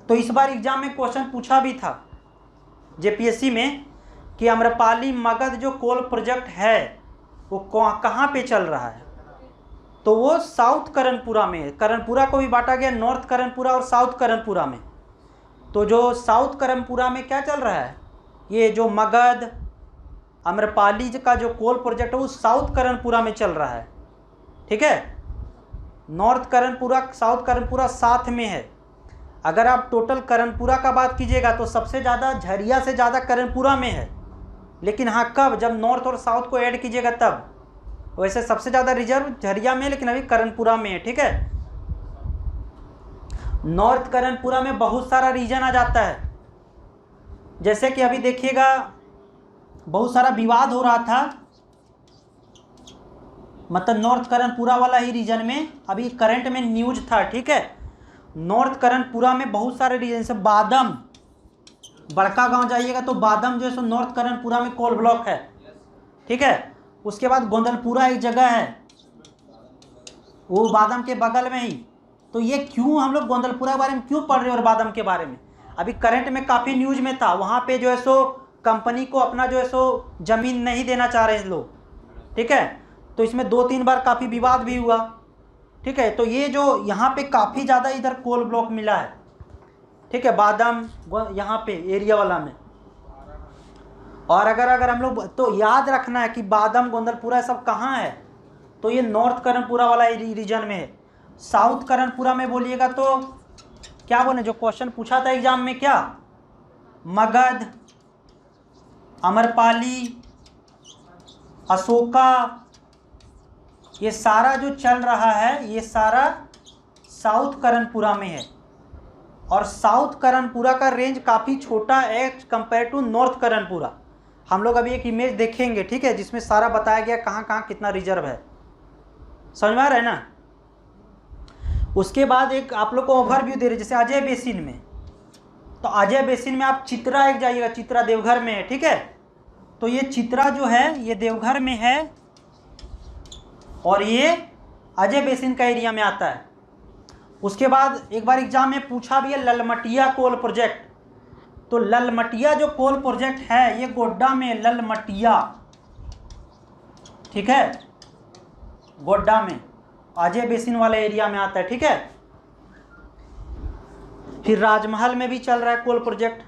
[SPEAKER 1] तो इस बार एग्जाम में क्वेश्चन पूछा भी था जेपीएससी में कि आम्रपाली मगध जो कोल प्रोजेक्ट है वो कहाँ पे चल रहा है, तो वो साउथ करणपुरा में है। करणपुरा को भी बांटा गया नॉर्थ करणपुरा और साउथ करणपुरा में। तो जो साउथ करणपुरा में क्या चल रहा है, ये जो मगध आम्रपाली का जो कोल प्रोजेक्ट है वो साउथ करणपुरा में चल रहा है, ठीक है। नॉर्थ करणपुरा साउथ करणपुरा साथ में है। अगर आप टोटल करणपुरा का बात कीजिएगा तो सबसे ज़्यादा झरिया से ज़्यादा करणपुरा में है, लेकिन हाँ कब, जब नॉर्थ और साउथ को ऐड कीजिएगा तब। वैसे सबसे ज़्यादा रिजर्व झरिया में, लेकिन अभी करणपुरा में है, ठीक है। नॉर्थ करणपुरा में बहुत सारा रीजन आ जाता है, जैसे कि अभी देखिएगा बहुत सारा विवाद हो रहा था, मतलब नॉर्थ करणपुरा वाला ही रीजन में अभी करंट में न्यूज था, ठीक है। नॉर्थ करणपुरा में बहुत सारे रीजन, जैसे बादम, बड़का गांव जाइएगा तो बादम जो है सो नॉर्थ करणपुरा में कोल ब्लॉक है, ठीक है। उसके बाद गोंदलपुरा एक जगह है, वो बादम के बगल में ही। तो ये क्यों हम लोग गोंदलपुरा के बारे में क्यों पढ़ रहे हैं और बादम के बारे में, अभी करंट में काफ़ी न्यूज में था। वहाँ पे जो है सो कंपनी को अपना जो है सो ज़मीन नहीं देना चाह रहे हैं लोग, ठीक है। तो इसमें 2-3 बार काफ़ी विवाद भी हुआ, ठीक है। तो ये जो यहाँ पे काफ़ी ज़्यादा इधर कोल ब्लॉक मिला है, ठीक है, बादम यहाँ पे एरिया वाला में। और अगर हम लोग तो याद रखना है कि बादम गोंदलपुरा सब कहाँ है, तो ये नॉर्थ करणपुरा वाला रीजन में है। साउथ करणपुरा में बोलिएगा तो क्या बोले, जो क्वेश्चन पूछा था एग्जाम में, क्या मगध, अमरपाली, अशोका, ये सारा जो चल रहा है ये सारा साउथ करणपुरा में है। और साउथ करणपुरा का रेंज काफ़ी छोटा है कंपेयर टू नॉर्थ करणपुरा। हम लोग अभी एक इमेज देखेंगे, ठीक है, जिसमें सारा बताया गया कहाँ कहाँ कितना रिजर्व है, समझ में आ रहा है ना। उसके बाद एक आप लोग को ओवरव्यू दे रहे, जैसे अजय बेसिन में, तो अजय बेसिन में आप चित्रा एक जाइएगा, चित्रा देवघर में है, ठीक है। तो ये चित्रा जो है ये देवघर में है और ये अजय बेसिन का एरिया में आता है। उसके बाद एक बार एग्जाम में पूछा भी है ललमटिया कोल प्रोजेक्ट, तो ललमटिया जो कोल प्रोजेक्ट है ये गोड्डा में, ललमटिया, ठीक है, गोड्डा में अजय बेसिन वाले एरिया में आता है, ठीक है। फिर राजमहल में भी चल रहा है कोल प्रोजेक्ट।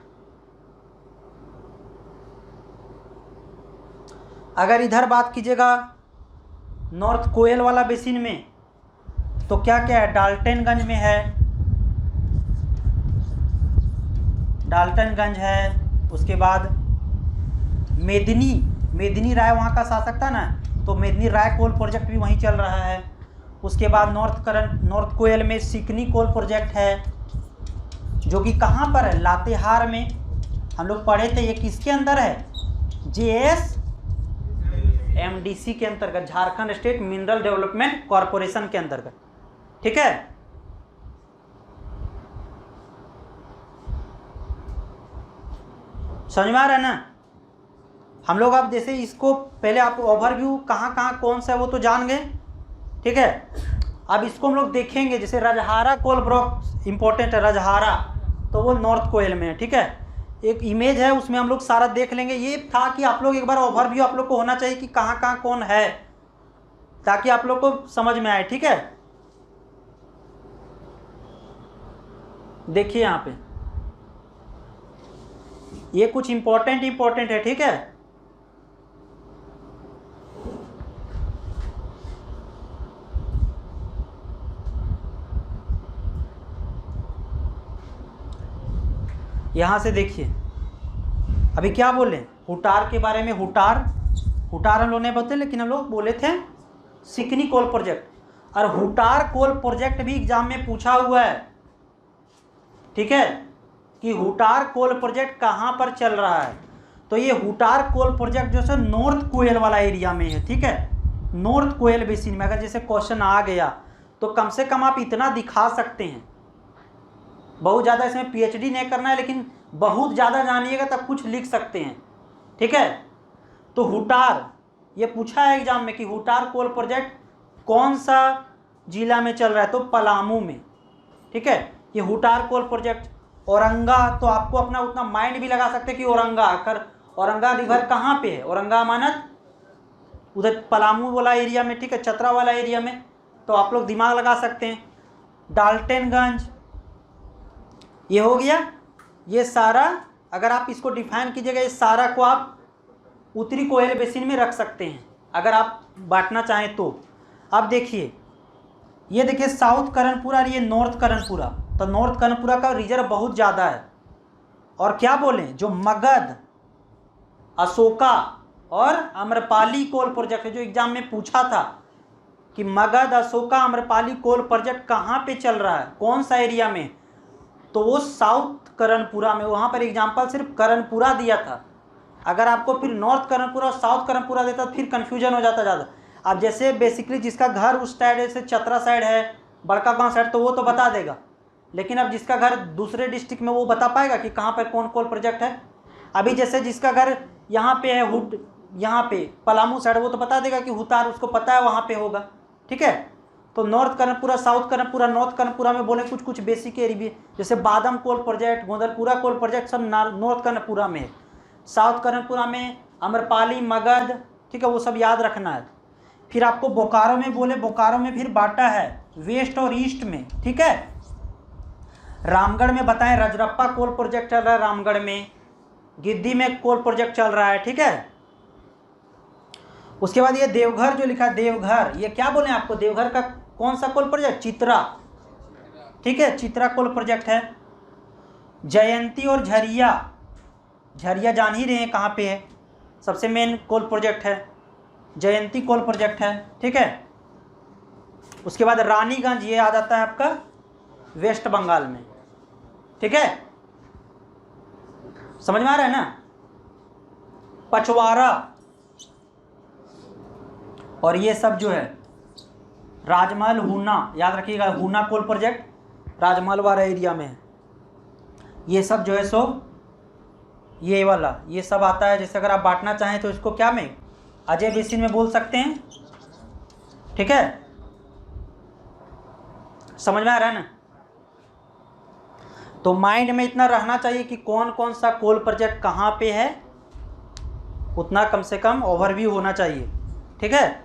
[SPEAKER 1] अगर इधर बात कीजिएगा नॉर्थ कोयल वाला बेसिन में, तो क्या क्या है, डाल्टनगंज में है, डाल्टनगंज है। उसके बाद मेदिनी राय वहाँ का शासक था ना, तो मेदिनी राय कोल प्रोजेक्ट भी वहीं चल रहा है। उसके बाद नॉर्थ कोयल में सिकनी कोल प्रोजेक्ट है, जो कि कहाँ पर है, लातेहार में। हम लोग पढ़े थे, ये किसके अंदर है, JSMDC के अंतर्गत, Jharkhand state mineral development corporation के अंतर्गत, ठीक है। समझ में आ रहा है ना। हम लोग अब जैसे इसको पहले आप ओवरव्यू कहाँ कहाँ कौन सा है वो तो जान गए, ठीक है। अब इसको हम लोग देखेंगे, जैसे रजहारा कोल ब्लॉक इंपॉर्टेंट है, रजहारा, तो वो नॉर्थ कोयल में है, ठीक है। एक इमेज है उसमें हम लोग सारा देख लेंगे। ये था कि आप लोग एक बार ओवरव्यू आप लोग को होना चाहिए कि कहाँ कहाँ कौन है, ताकि आप लोग को समझ में आए, ठीक है। देखिए यहाँ पे ये कुछ इंपॉर्टेंट है, ठीक है। यहाँ से देखिए, अभी क्या बोले, हुटार के बारे में, हुटार हम लोग नहीं बोलते, लेकिन हम लोग बोले थे सिकनी कोल प्रोजेक्ट। और हुटार कोल प्रोजेक्ट भी एग्जाम में पूछा हुआ है, ठीक है, कि हुटार कोल प्रोजेक्ट कहाँ पर चल रहा है। तो ये हुटार कोल प्रोजेक्ट जो है नॉर्थ कोयल वाला एरिया में है, ठीक है, नॉर्थ कोयल बेसिन में। अगर जैसे क्वेश्चन आ गया तो कम से कम आप इतना दिखा सकते हैं बहुत ज़्यादा इसमें पीएचडी नहीं करना है, लेकिन बहुत ज़्यादा जानिएगा तब कुछ लिख सकते हैं, ठीक है। तो हुटार, ये पूछा है एग्जाम में कि हुटार कोल प्रोजेक्ट कौन सा जिला में चल रहा है, तो पलामू में, ठीक है। ये हुटार कोल प्रोजेक्ट। औरंगा, तो आपको अपना उतना माइंड भी लगा सकते हैं कि औरंगा, अगर औरंगा रिवर कहाँ पे है, औरंगा अमानत उधर पलामू वाला एरिया में, ठीक है, चतरा वाला एरिया में, तो आप लोग दिमाग लगा सकते हैं। डाल्टनगंज, ये हो गया। ये सारा अगर आप इसको डिफाइन कीजिएगा, ये सारा को आप उत्तरी कोयल बेसिन में रख सकते हैं अगर आप बांटना चाहें तो। अब देखिए, ये देखिए साउथ करणपुरा और ये नॉर्थ करणपुरा, तो नॉर्थ करणपुरा का रिजर्व बहुत ज़्यादा है। और क्या बोलें, जो मगध, अशोका और आम्रपाली कोल प्रोजेक्ट है, जो एग्जाम में पूछा था कि मगध, अशोका, आम्रपाली कोल प्रोजेक्ट कहाँ पे चल रहा है, कौन सा एरिया में, तो वो साउथ करणपुरा में। वहाँ पर एग्जाम्पल सिर्फ करणपुरा दिया था। अगर आपको फिर नॉर्थ करणपुरा और साउथ करणपुरा देता तो फिर कन्फ्यूजन हो जाता ज़्यादा। अब जैसे बेसिकली जिसका घर उस साइड है, जैसे चतरा साइड है, बड़का गांव साइड, तो वो तो बता देगा, लेकिन अब जिसका घर दूसरे डिस्ट्रिक्ट में, वो बता पाएगा कि कहाँ पर कौन कोल प्रोजेक्ट है। अभी जैसे जिसका घर यहाँ पे है, हुड यहाँ पे पलामू साइड, वो तो बता देगा कि हुतार, उसको पता है वहाँ पे होगा, ठीक है। तो north Karanpura, south Karanpura, north Karanpura में बोले कुछ कुछ बेसिक एरिया, जैसे बादम कोल प्रोजेक्ट, गोंदलपुरा कोल प्रोजेक्ट, सब नॉर्थ करणपुरा में है। साउथ करणपुरा में आम्रपाली, मगध, ठीक है, वो सब याद रखना है। फिर आपको बोकारो में बोले, बोकारो में फिर बाटा है वेस्ट और ईस्ट में, ठीक है। रामगढ़ में बताएं रजरप्पा कोल प्रोजेक्ट चल रहा है रामगढ़ में, गिद्दी में कोल प्रोजेक्ट चल रहा है, ठीक है। उसके बाद ये देवघर जो लिखा है, देवघर, ये क्या बोले आपको, देवघर का कौन सा कोल प्रोजेक्ट, चित्रा, ठीक है, चित्रा कोल प्रोजेक्ट है। जयंती और झरिया, झरिया जान ही रहे हैं कहाँ पे है, सबसे मेन कोल प्रोजेक्ट है, जयंती कोल प्रोजेक्ट है, ठीक है। उसके बाद रानीगंज, ये आ जाता है आपका वेस्ट बंगाल में, ठीक है, समझ में आ रहा है ना। पचवारा, और ये सब जो है राजमहल, हुना, याद रखिएगा, हुना कोल प्रोजेक्ट राजमहल वाला एरिया में है। ये सब जो है सो ये वाला, ये सब आता है। जैसे अगर आप बांटना चाहें तो इसको क्या में, अजय बेसिन में बोल सकते हैं, ठीक है, समझ में आ रहा है ना। तो माइंड में इतना रहना चाहिए कि कौन कौन सा कोल प्रोजेक्ट कहाँ पे है, उतना कम से कम ओवरव्यू होना चाहिए, ठीक है।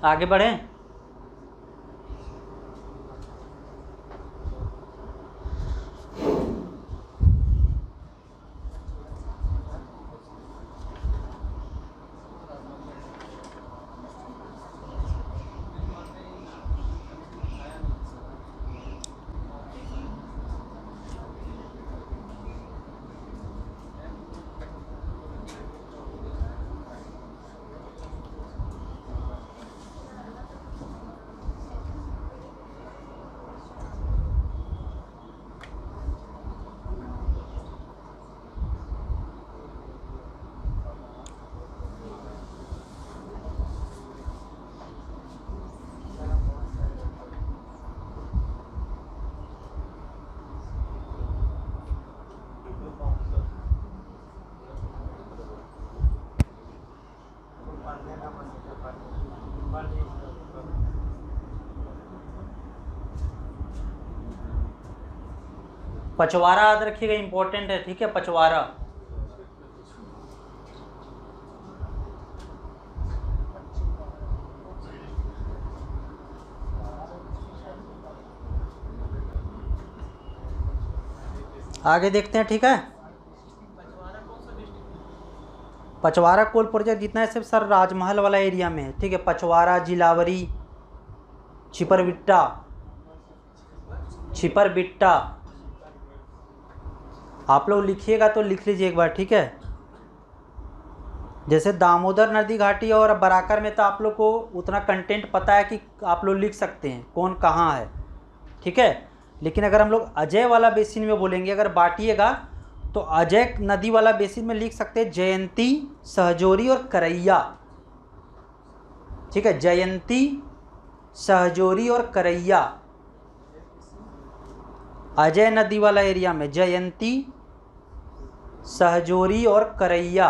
[SPEAKER 1] आगे बढ़ें। पचवारा याद रखिएगा, इंपॉर्टेंट है, ठीक है, पचवारा। आगे देखते हैं, ठीक है। पचवारा कोल प्रोजेक्ट जितना है सिर्फ सर राजमहल वाला एरिया में है, ठीक है। पचवारा, जिलावरी, छिपरबिट्टा, छिपरबिट्टा, आप लोग लिखिएगा तो लिख लीजिए एक बार, ठीक है। जैसे दामोदर नदी घाटी और बराकर में तो आप लोग को उतना कंटेंट पता है कि आप लोग लिख सकते हैं कौन कहाँ है, ठीक है। लेकिन अगर हम लोग अजय वाला बेसिन में बोलेंगे, अगर बांटिएगा तो अजय नदी वाला बेसिन में लिख सकते हैं जयंती, सहजोरी और करैया, ठीक है। जयंती, सहजोरी और करैया अजय नदी वाला एरिया में, जयंती, सहजोरी और करैया।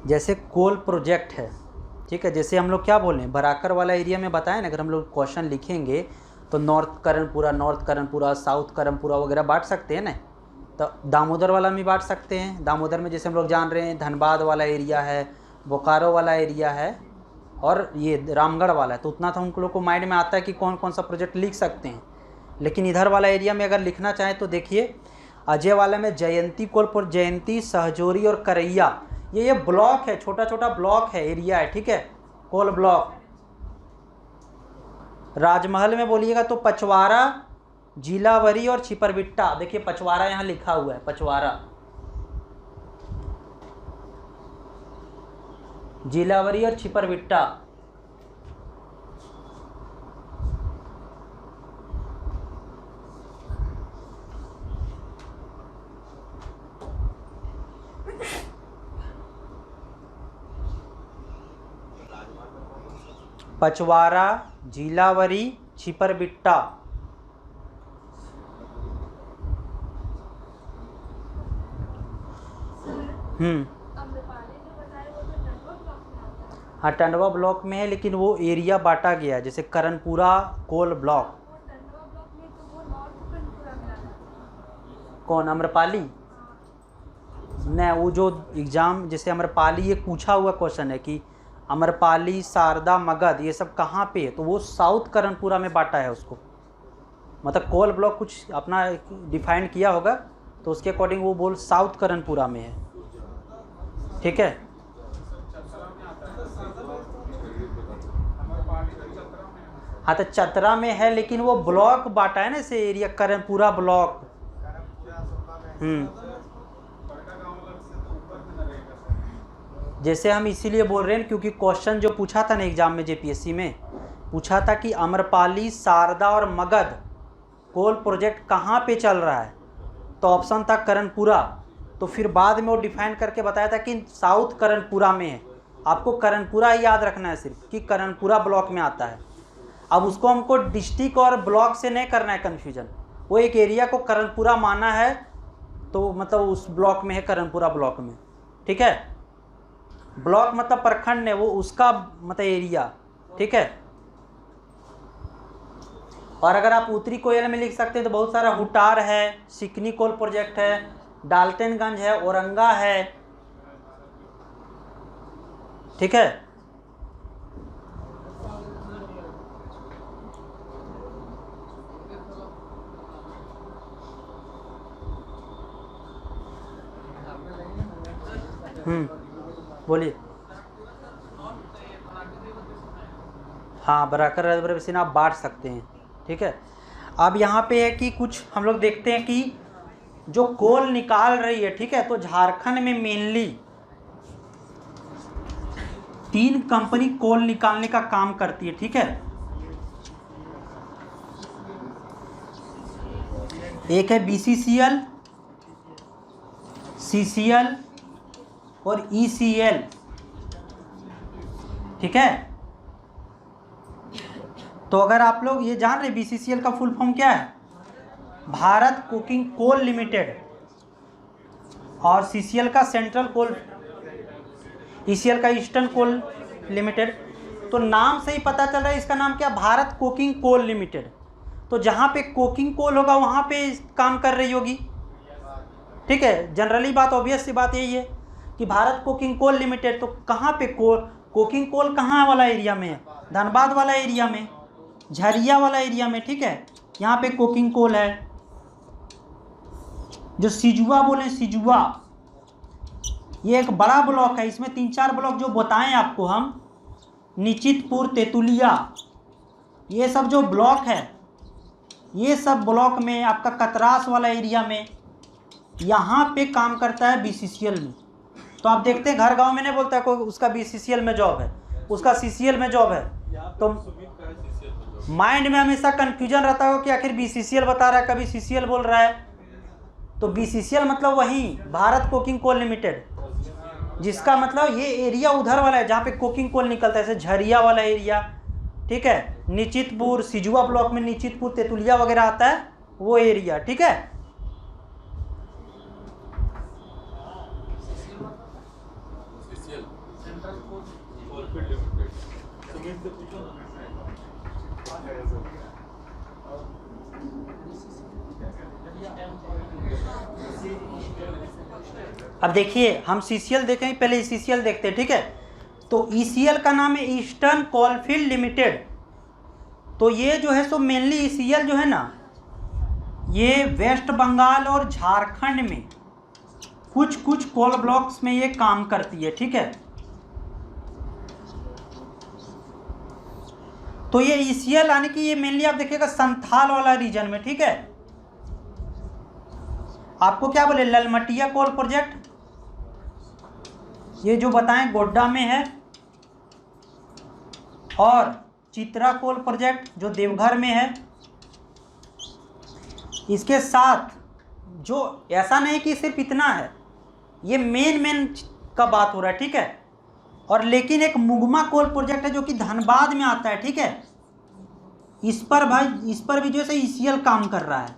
[SPEAKER 1] जैसे कोल प्रोजेक्ट है, ठीक है। जैसे हम लोग क्या बोल रहे हैं, बराकर वाला एरिया में बताएं ना, अगर हम लोग क्वेश्चन लिखेंगे तो नॉर्थ करणपुरा, साउथ करणपुरा वगैरह बांट सकते हैं ना। तो दामोदर वाला में बांट सकते हैं। दामोदर में जैसे हम लोग जान रहे हैं धनबाद वाला एरिया है, बोकारो वाला एरिया है और ये रामगढ़ वाला है, तो उतना तो हम लोग को माइंड में आता है कि कौन कौन सा प्रोजेक्ट लिख सकते हैं। लेकिन इधर वाला एरिया में अगर लिखना चाहें तो देखिए अजय वाला में जयंती, कोलपुर, जयंती, सहजोरी और करैया, ये ब्लॉक है, छोटा छोटा ब्लॉक है, एरिया है, ठीक है, कोल ब्लॉक। राजमहल में बोलिएगा तो पचवारा, जीलावरी और छिपरबिट्टा। देखिए पचवारा यहाँ लिखा हुआ है, पचवारा, जीलावरी और छिपरबिट्टा। पचवारा, जीलावरी, छिपरबिट्टा। हाँ टंडवा ब्लॉक में है, लेकिन वो एरिया बांटा गया है, जैसे करणपुरा कोल ब्लॉक। कौन, आम्रपाली? नहीं, वो जो एग्ज़ाम जैसे आम्रपाली ये पूछा हुआ क्वेश्चन है कि आम्रपाली, शारदा, मगध ये सब कहाँ पे है, तो वो साउथ करणपुरा में बांटा है उसको। मतलब कोल ब्लॉक कुछ अपना डिफाइन किया होगा तो उसके अकॉर्डिंग वो बोल साउथ करणपुरा में है, ठीक है। हाँ तो चतरा में है, लेकिन वो ब्लॉक बांटा है ना इसे एरिया, करणपुरा ब्लॉक। जैसे हम इसीलिए बोल रहे हैं क्योंकि क्वेश्चन जो पूछा था ना एग्जाम में, जेपीएससी में पूछा था कि आम्रपाली, शारदा और मगध कोल प्रोजेक्ट कहाँ पे चल रहा है, तो ऑप्शन था करणपुरा। तो फिर बाद में वो डिफाइन करके बताया था कि साउथ करणपुरा में है। आपको करणपुरा ही याद रखना है सिर्फ कि करणपुरा ब्लॉक में आता है। अब उसको हमको डिस्ट्रिक्ट और ब्लॉक से नहीं करना है कन्फ्यूजन, वो एक एरिया को करणपुरा माना है तो मतलब उस ब्लॉक में है, करणपुरा ब्लॉक में, ठीक है। ब्लॉक मतलब प्रखंड है, वो उसका मतलब एरिया, ठीक है। और अगर आप उत्तरी कोयल में लिख सकते हैं तो बहुत सारा हुटार है, सिकनी कोल प्रोजेक्ट है, डाल्टनगंज है, औरंगा है, ठीक है। बोलिए। हाँ बराकर राजभर बेसिन आप बांट सकते हैं, ठीक है। अब यहाँ पे है कि कुछ हम लोग देखते हैं कि जो कोल निकाल रही है, ठीक है, तो झारखंड में मेनली 3 कंपनी कोल निकालने का काम करती है, ठीक है। एक है BCCL, CCL और ECL, ठीक है। तो अगर आप लोग ये जान रहे BCCL का फुल फॉर्म क्या है, भारत कोकिंग कोल लिमिटेड, और CCL का सेंट्रल कोल, ECL का ईस्टर्न कोल लिमिटेड। तो नाम से ही पता चल रहा है इसका नाम क्या, भारत कोकिंग कोल लिमिटेड। तो जहाँ पे कोकिंग कोल होगा वहाँ पे काम कर रही होगी, ठीक है। जनरली बात, ऑब्वियस सी बात यही है कि भारत कोकिंग कोल लिमिटेड, तो कहाँ पे कोकिंग कोल कहाँ वाला एरिया में है, धनबाद वाला एरिया में, झरिया वाला एरिया में, ठीक है। यहाँ पे कोकिंग कोल है। जो सिजुआ बोले, सिजुआ ये एक बड़ा ब्लॉक है, इसमें 3-4 ब्लॉक जो बताएं आपको हम, निश्चितपुर, तेतुलिया, ये सब जो ब्लॉक है ये सब ब्लॉक में आपका कतरास वाला एरिया में यहाँ पे काम करता है BCCL में। तो आप देखते हैं घर गांव में नहीं बोलता है कोई उसका BCCL में जॉब है, उसका CCL में जॉब है। तो माइंड में हमेशा कन्फ्यूजन रहता हो कि आखिर BCCL बता रहा है, कभी CCL बोल रहा है। तो BCCL मतलब वही भारत कोकिंग कोल लिमिटेड, जिसका मतलब ये एरिया उधर वाला है जहाँ पे कोकिंग कोल निकलता है, जैसे झरिया वाला एरिया, ठीक है, निचितपुर, सिजुआ ब्लॉक में निचितपुर, तेतुलिया वगैरह आता है, वो एरिया, ठीक है। अब देखिए हम CCL देखें, पहले ECCL देखते हैं, ठीक है। तो ECL का नाम है ईस्टर्न कोलफील्ड लिमिटेड। तो ये जो है सो मेनली ECL जो है ना, ये वेस्ट बंगाल और झारखंड में कुछ कुछ कोल ब्लॉक्स में ये काम करती है, ठीक है। तो ये ECL यानी कि ये मेनली आप देखिएगा संथाल वाला रीजन में, ठीक है। आपको क्या बोले, ललमटिया कोल प्रोजेक्ट, ये जो बताएं गोड्डा में है, और चित्रा कोल प्रोजेक्ट जो देवघर में है। इसके साथ जो ऐसा नहीं कि सिर्फ इतना है, ये मेन का बात हो रहा है, ठीक है। और लेकिन एक मुगमा कोल प्रोजेक्ट है जो कि धनबाद में आता है, ठीक है। इस पर भी जो है ECL काम कर रहा है,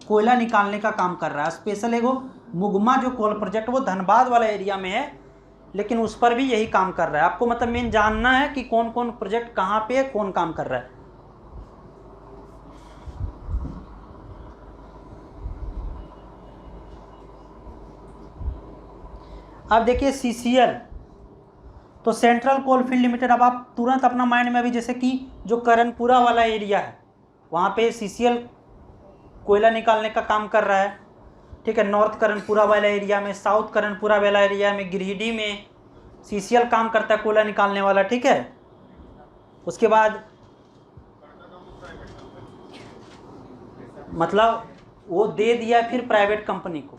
[SPEAKER 1] कोयला निकालने का काम कर रहा है। स्पेशल एगो मुगमा जो कोल प्रोजेक्ट वो धनबाद वाला एरिया में है, लेकिन उस पर भी यही काम कर रहा है। आपको मतलब मेन जानना है कि कौन कौन प्रोजेक्ट कहाँ पे है, कौन काम कर रहा है। अब देखिए CCL, तो सेंट्रल कोलफील्ड लिमिटेड। अब आप तुरंत अपना माइंड में अभी जैसे कि जो करणपुरा वाला एरिया है वहाँ पे CCL कोयला निकालने का काम कर रहा है, ठीक है। नॉर्थ करणपुरा वाला एरिया में, साउथ करणपुरा वाला एरिया में, गिरिडीह में CCL काम करता है कोयला निकालने वाला, ठीक है। उसके बाद मतलब वो दे दिया फिर प्राइवेट कंपनी को।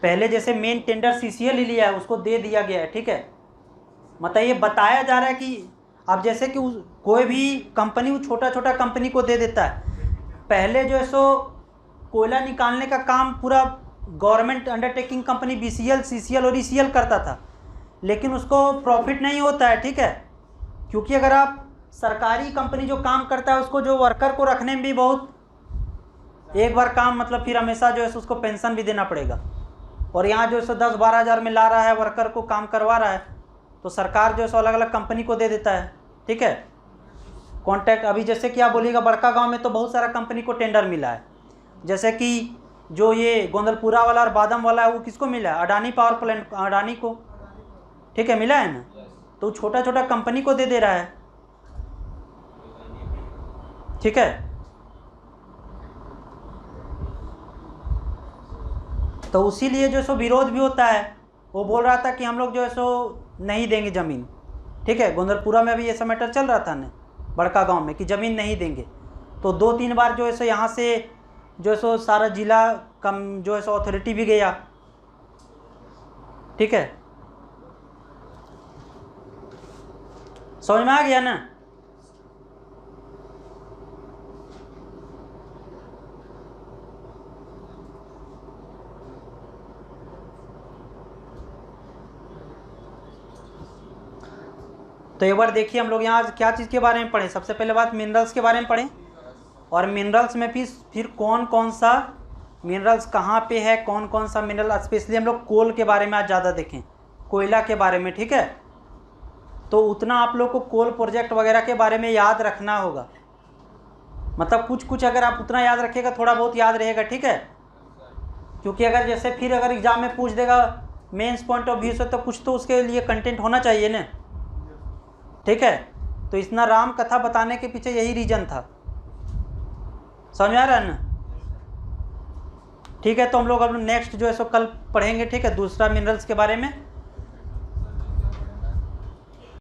[SPEAKER 1] पहले जैसे मेन टेंडर CCL ही लिया है, उसको दे दिया गया है, ठीक है। मतलब ये बताया जा रहा है कि अब जैसे कि कोई भी कंपनी वो छोटा छोटा कंपनी को दे देता है। पहले जो है सो कोयला निकालने का काम पूरा government undertaking company BCL, CCL और ECL करता था, लेकिन उसको प्रॉफिट नहीं होता है, ठीक है। क्योंकि अगर आप सरकारी कंपनी जो काम करता है उसको जो वर्कर को रखने में भी बहुत, एक बार काम मतलब फिर हमेशा जो है उसको पेंशन भी देना पड़ेगा। और यहाँ जो है 10-12 हज़ार में ला रहा है, वर्कर को काम करवा रहा है, तो सरकार जो है अलग अलग कंपनी को दे देता है, ठीक है। कॉन्ट्रैक्ट अभी जैसे कि आप बोलिएगा बड़का गांव में तो बहुत सारा कंपनी को टेंडर मिला है। जैसे कि जो ये गोंदलपुरा वाला और बादम वाला है वो किसको मिला है, अडानी पावर प्लांट, अडानी को, ठीक है, मिला है ना। तो छोटा छोटा कंपनी को दे रहा है, ठीक है। तो उसीलिए जो सो विरोध भी होता है। वो बोल रहा था कि हम लोग जो है सो नहीं देंगे ज़मीन, ठीक है। गोंदलपुरा में भी ऐसा मैटर चल रहा था ना बड़का गांव में कि ज़मीन नहीं देंगे। तो 2-3 बार जो है सो यहाँ से जो है सो सारा जिला कम जो है सो अथॉरिटी भी गया, ठीक है। समझ में आ गया ना। तो एक बार देखिए हम लोग यहाँ क्या चीज़ के बारे में पढ़ें। सबसे पहले बात मिनरल्स के बारे में पढ़ें, और मिनरल्स में फिर कौन कौन सा मिनरल्स कहाँ पे है, कौन कौन सा मिनरल, स्पेशली हम लोग कोल के बारे में आज ज़्यादा देखें, कोयला के बारे में, ठीक है। तो उतना आप लोग को कोल प्रोजेक्ट वगैरह के बारे में याद रखना होगा। मतलब कुछ कुछ अगर आप उतना याद रखिएगा थोड़ा बहुत याद रहेगा, ठीक है। क्योंकि अगर जैसे फिर अगर एग्ज़ाम में पूछ देगा मेंस पॉइंट ऑफ व्यू से, तो कुछ तो उसके लिए कंटेंट होना चाहिए ना, ठीक है। तो इतना राम कथा बताने के पीछे यही रीज़न था। समझ में आ रहा है ना, ठीक है। तो हम लोग अब नेक्स्ट जो है सो कल पढ़ेंगे, ठीक है, दूसरा मिनरल्स के बारे में।